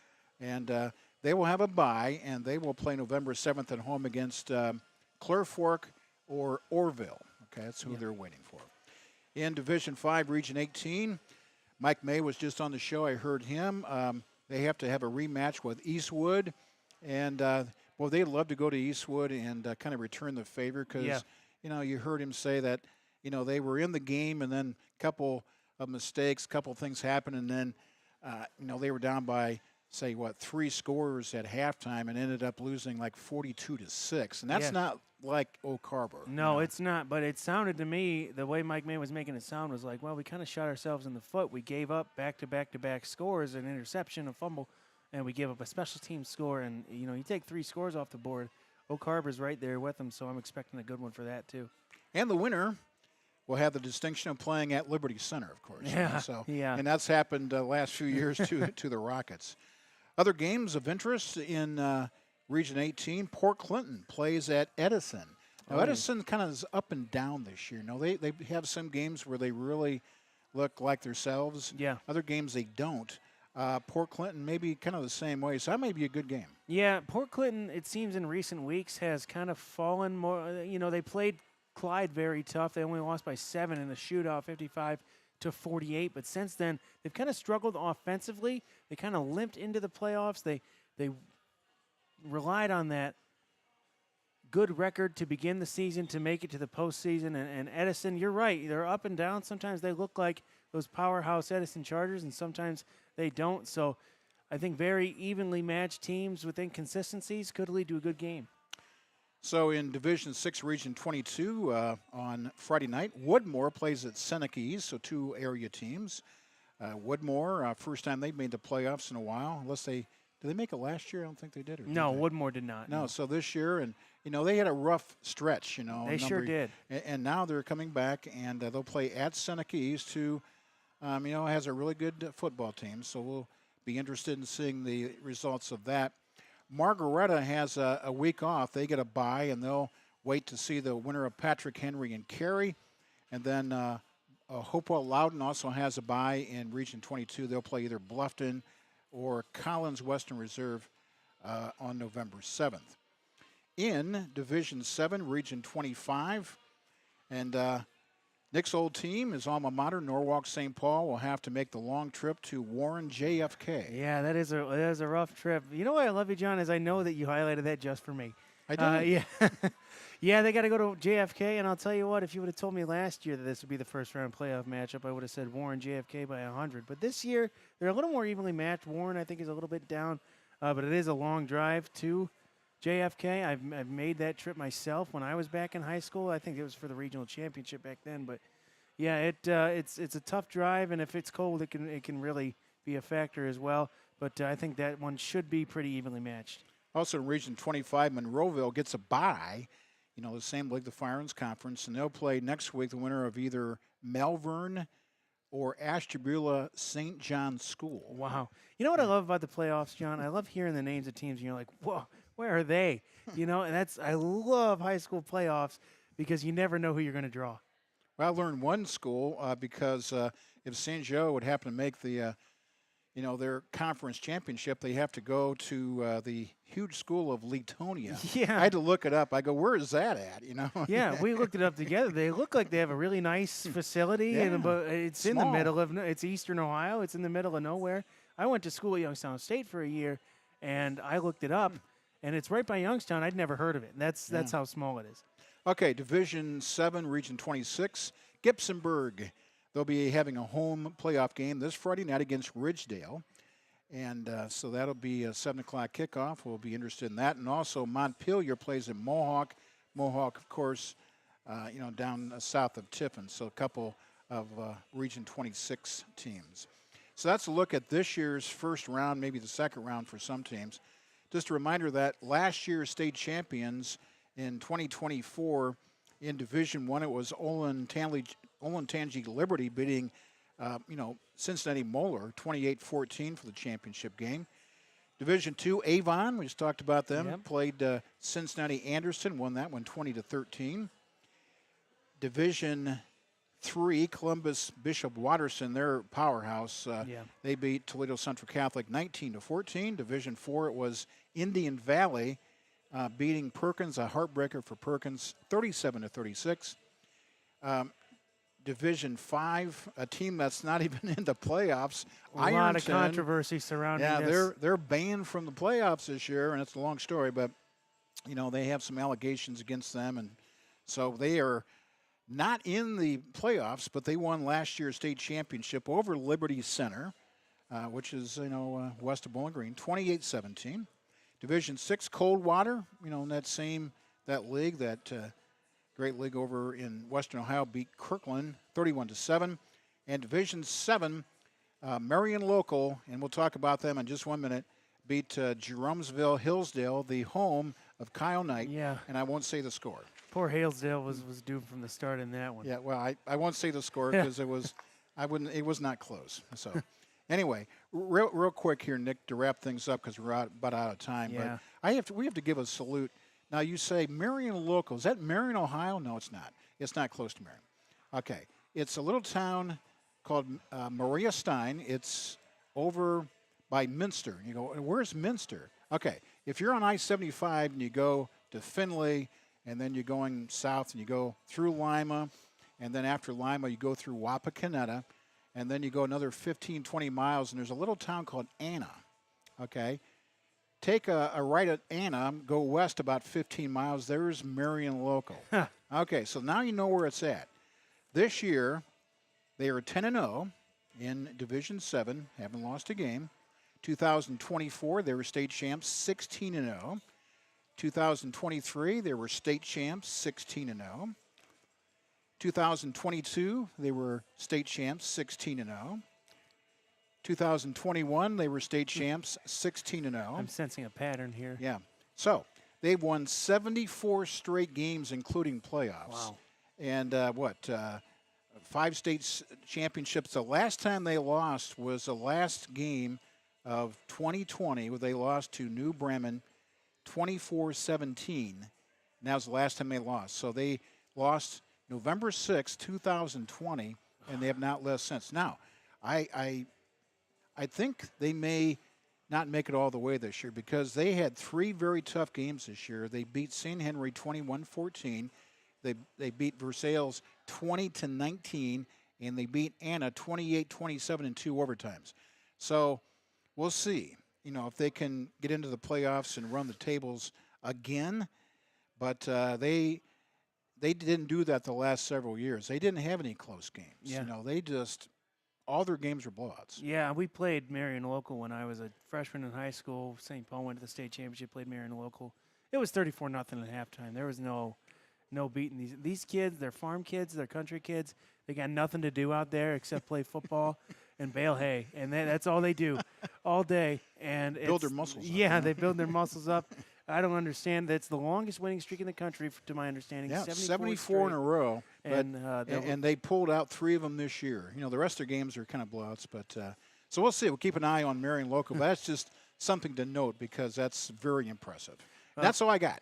and they will have a bye, and they will play November 7th at home against Clear Fork or Orville. Okay, that's who they're waiting for. In Division 5, Region 18, Mike May was just on the show. I heard him. They have to have a rematch with Eastwood, and they'd love to go to Eastwood and kind of return the favor because you heard him say that they were in the game and then a couple of mistakes, couple of things happened, and then they were down by 3 scores at halftime and ended up losing like 42-6, and that's not like Oak Harbor. No, it's not. But it sounded to me, the way Mike May was making it sound was like, well, we kind of shot ourselves in the foot. We gave up back-to-back-to-back scores, an interception, a fumble, and we gave up a special team score. And, you take 3 scores off the board. Oak Harbor's right there with them, so I'm expecting a good one for that, too. And the winner will have the distinction of playing at Liberty Center, of course. Yeah. And that's happened the last few years to the Rockets. Other games of interest in Region 18, Port Clinton plays at Edison. Now, Edison kind of is up and down this year. They have some games where they really look like themselves. Yeah. Other games they don't. Port Clinton may be kind of the same way, so that may be a good game. Yeah, Port Clinton, it seems in recent weeks, has kind of fallen more. They played Clyde very tough. They only lost by 7 in the shootout, 55-48. But since then, they've kind of struggled offensively. They kind of limped into the playoffs. They relied on that good record to begin the season to make it to the postseason. And Edison, you're right. They're up and down. Sometimes they look like those powerhouse Edison Chargers, and sometimes they don't. So I think very evenly matched teams with inconsistencies could lead to a good game. So in Division 6, Region 22, on Friday night, Woodmore plays at Seneca East, so 2 area teams. Woodmore, first time they've made the playoffs in a while, unless did they make it last year? I don't think they did. No, Woodmore did not. No, so this year, and they had a rough stretch. They sure did. And now they're coming back, and they'll play at Seneca East, who, has a really good football team. So we'll be interested in seeing the results of that. Margaretta has a week off. They get a bye, and they'll wait to see the winner of Patrick Henry and Cary. And then Hopewell Loudon also has a bye in Region 22. They'll play either Bluffton or Collins Western Reserve on November 7th. In Division 7, Region 25, and Nick's old team, his alma mater, Norwalk St. Paul, will have to make the long trip to Warren JFK. Yeah, that is a rough trip. You know why I love you, John, is I know that you highlighted that just for me. I did. Yeah. Yeah, they got to go to JFK, and I'll tell you what, if you would have told me last year that this would be the first-round playoff matchup, I would have said Warren JFK by 100. But this year, they're a little more evenly matched. Warren, I think, is a little bit down, but it is a long drive to JFK. I've made that trip myself when I was back in high school. I think it was for the regional championship back then. But yeah, it's a tough drive, and if it's cold, it can really be a factor as well. But I think that one should be pretty evenly matched. Also in Region 25, Monroeville gets a bye. The same league, the Firelands Conference, and they'll play next week the winner of either Malvern or Ashtabula St. John's School. Wow. You know what I love about the playoffs, John? I love hearing the names of teams, and you're like, whoa, where are they? And I love high school playoffs because you never know who you're going to draw. Well, I learned one school because if St. Joe would happen to make the, their conference championship, they have to go to the huge school of Leetonia. Yeah. I had to look it up. I go, where is that at? Yeah, we looked it up together. They look like they have a really nice facility, Yeah. But it's Small. in the middle of it's Eastern Ohio. It's in the middle of nowhere. I went to school at Youngstown State for a year, and I looked it up, and it's right by Youngstown. I'd never heard of it. That's how small it is. Okay, Division 7, Region 26, Gibsonburg. They'll be having a home playoff game this Friday night against Ridgedale. And so that'll be a 7 o'clock kickoff. We'll be interested in that. And also Montpelier plays at Mohawk. Mohawk, of course, down south of Tiffin. So a couple of Region 26 teams. So that's a look at this year's first round, maybe the second round for some teams. Just a reminder that last year's state champions in 2024 in Division 1, it was Olentangy Liberty beating Cincinnati Moeller 28-14 for the championship game. Division 2, Avon, we just talked about them, Yep. played Cincinnati Anderson, won that one 20-13. Division 3, Columbus Bishop Watterson, their powerhouse, they beat Toledo Central Catholic 19-14. Division 4, it was Indian Valley beating Perkins, a heartbreaker for Perkins, 37-36. Division 5, a team that's not even in the playoffs. A lot of Ironton, controversy surrounding this. Yeah, they're banned from the playoffs this year, and it's a long story, but they have some allegations against them, and so they are not in the playoffs, but they won last year's state championship over Liberty Center, which is west of Bowling Green, 28-17. Division 6, Coldwater, in that league, that great league over in Western Ohio, beat Kirkland 31-7. And Division 7, Marion Local, and we'll talk about them in just 1 minute, beat Jeromesville Hillsdale, the home of Kyle Knight. Yeah. And I won't say the score. Poor Halesdale was doomed from the start in that one. Yeah, well, I won't say the score because it was not close. So anyway, real quick here, Nick, to wrap things up because we're about out of time. Yeah. But we have to give a salute. Now you say Marion Local. Is that Marion, Ohio? No, it's not. It's not close to Marion. Okay. It's a little town called Maria Stein. It's over by Minster. You go, where's Minster? Okay. If you're on I-75 and you go to Findlay, and then you're going south and you go through Lima, and then after Lima you go through Wapakoneta, and then you go another 15, 20 miles, and there's a little town called Anna, okay? Take a right at Anna, go west about 15 miles, there's Marion Local. Okay, so now you know where it's at. This year, they are 10-0 in Division 7, haven't lost a game. 2024, they were state champs, 16-0. 2023, they were state champs, 16-0. 2022, they were state champs, 16-0. 2021, they were state champs, 16-0. I'm sensing a pattern here. Yeah. So They've won 74 straight games, including playoffs. Wow. And 5 state championships. The last time they lost was the last game of 2020, where they lost to New Bremen 24-17. And that was the last time they lost. So they lost November 6, 2020, and they have not lost since. Now, I think they may not make it all the way this year because they had 3 very tough games this year. They beat St. Henry 21-14. They beat Versailles 20-19, and they beat Anna 28-27 in 2 overtimes. So we'll see, if they can get into the playoffs and run the tables again. But they didn't do that the last several years. They didn't have any close games. Yeah. They just all their games were blowouts. Yeah, we played Marion Local when I was a freshman in high school. St. Paul went to the state championship, played Marion Local. It was 34-0 at halftime. There was no beating these kids. They're farm kids. They're country kids. They got nothing to do out there except play football and bale hay, and that's all they do all day. And Build their muscles up. Yeah, they build their muscles up. I don't understand. That's the longest winning streak in the country, to my understanding. Yeah, 74 in a row. And they pulled out 3 of them this year. The rest of their games are kind of blowouts. But so we'll see. We'll keep an eye on Marion Local. But that's just something to note because that's very impressive. That's all I got.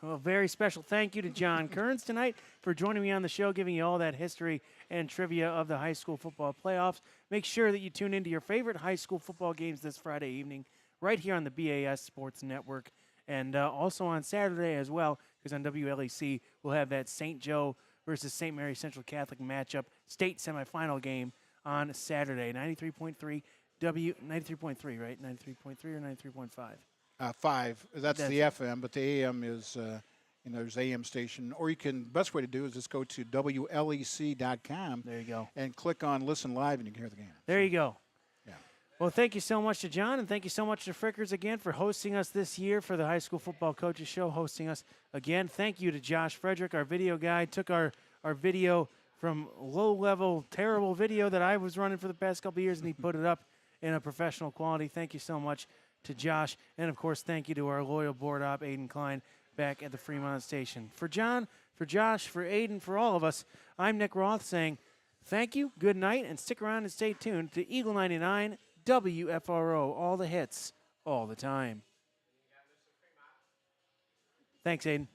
Well, very special thank you to John Kearns tonight for joining me on the show, giving you all that history and trivia of the high school football playoffs. Make sure that you tune into your favorite high school football games this Friday evening right here on the BAS Sports Network. And also on Saturday as well, because on WLEC we'll have that St. Joe versus St. Mary Central Catholic matchup, state semifinal game on Saturday. 93.3 93.3, right? 93.3 or 93.5? 5. That's the FM, but the AM is, there's AM station. Or best way to do is just go to WLEC.com. There you go. And click on Listen Live and you can hear the game. There you go. Yeah. Well, thank you so much to John, and thank you so much to Frickers again for hosting us this year for the High School Football Coaches Show, hosting us again. Thank you to Josh Frederick, our video guy. Took our video from low-level, terrible video that I was running for the past couple of years, and he put it up in a professional quality. Thank you so much to Josh. And, of course, thank you to our loyal board op, Aiden Klein, back at the Fremont Station. For John, for Josh, for Aiden, for all of us, I'm Nick Roth saying thank you, good night, and stick around and stay tuned to Eagle 99 WFRO. All the hits, all the time. Thanks, Aiden.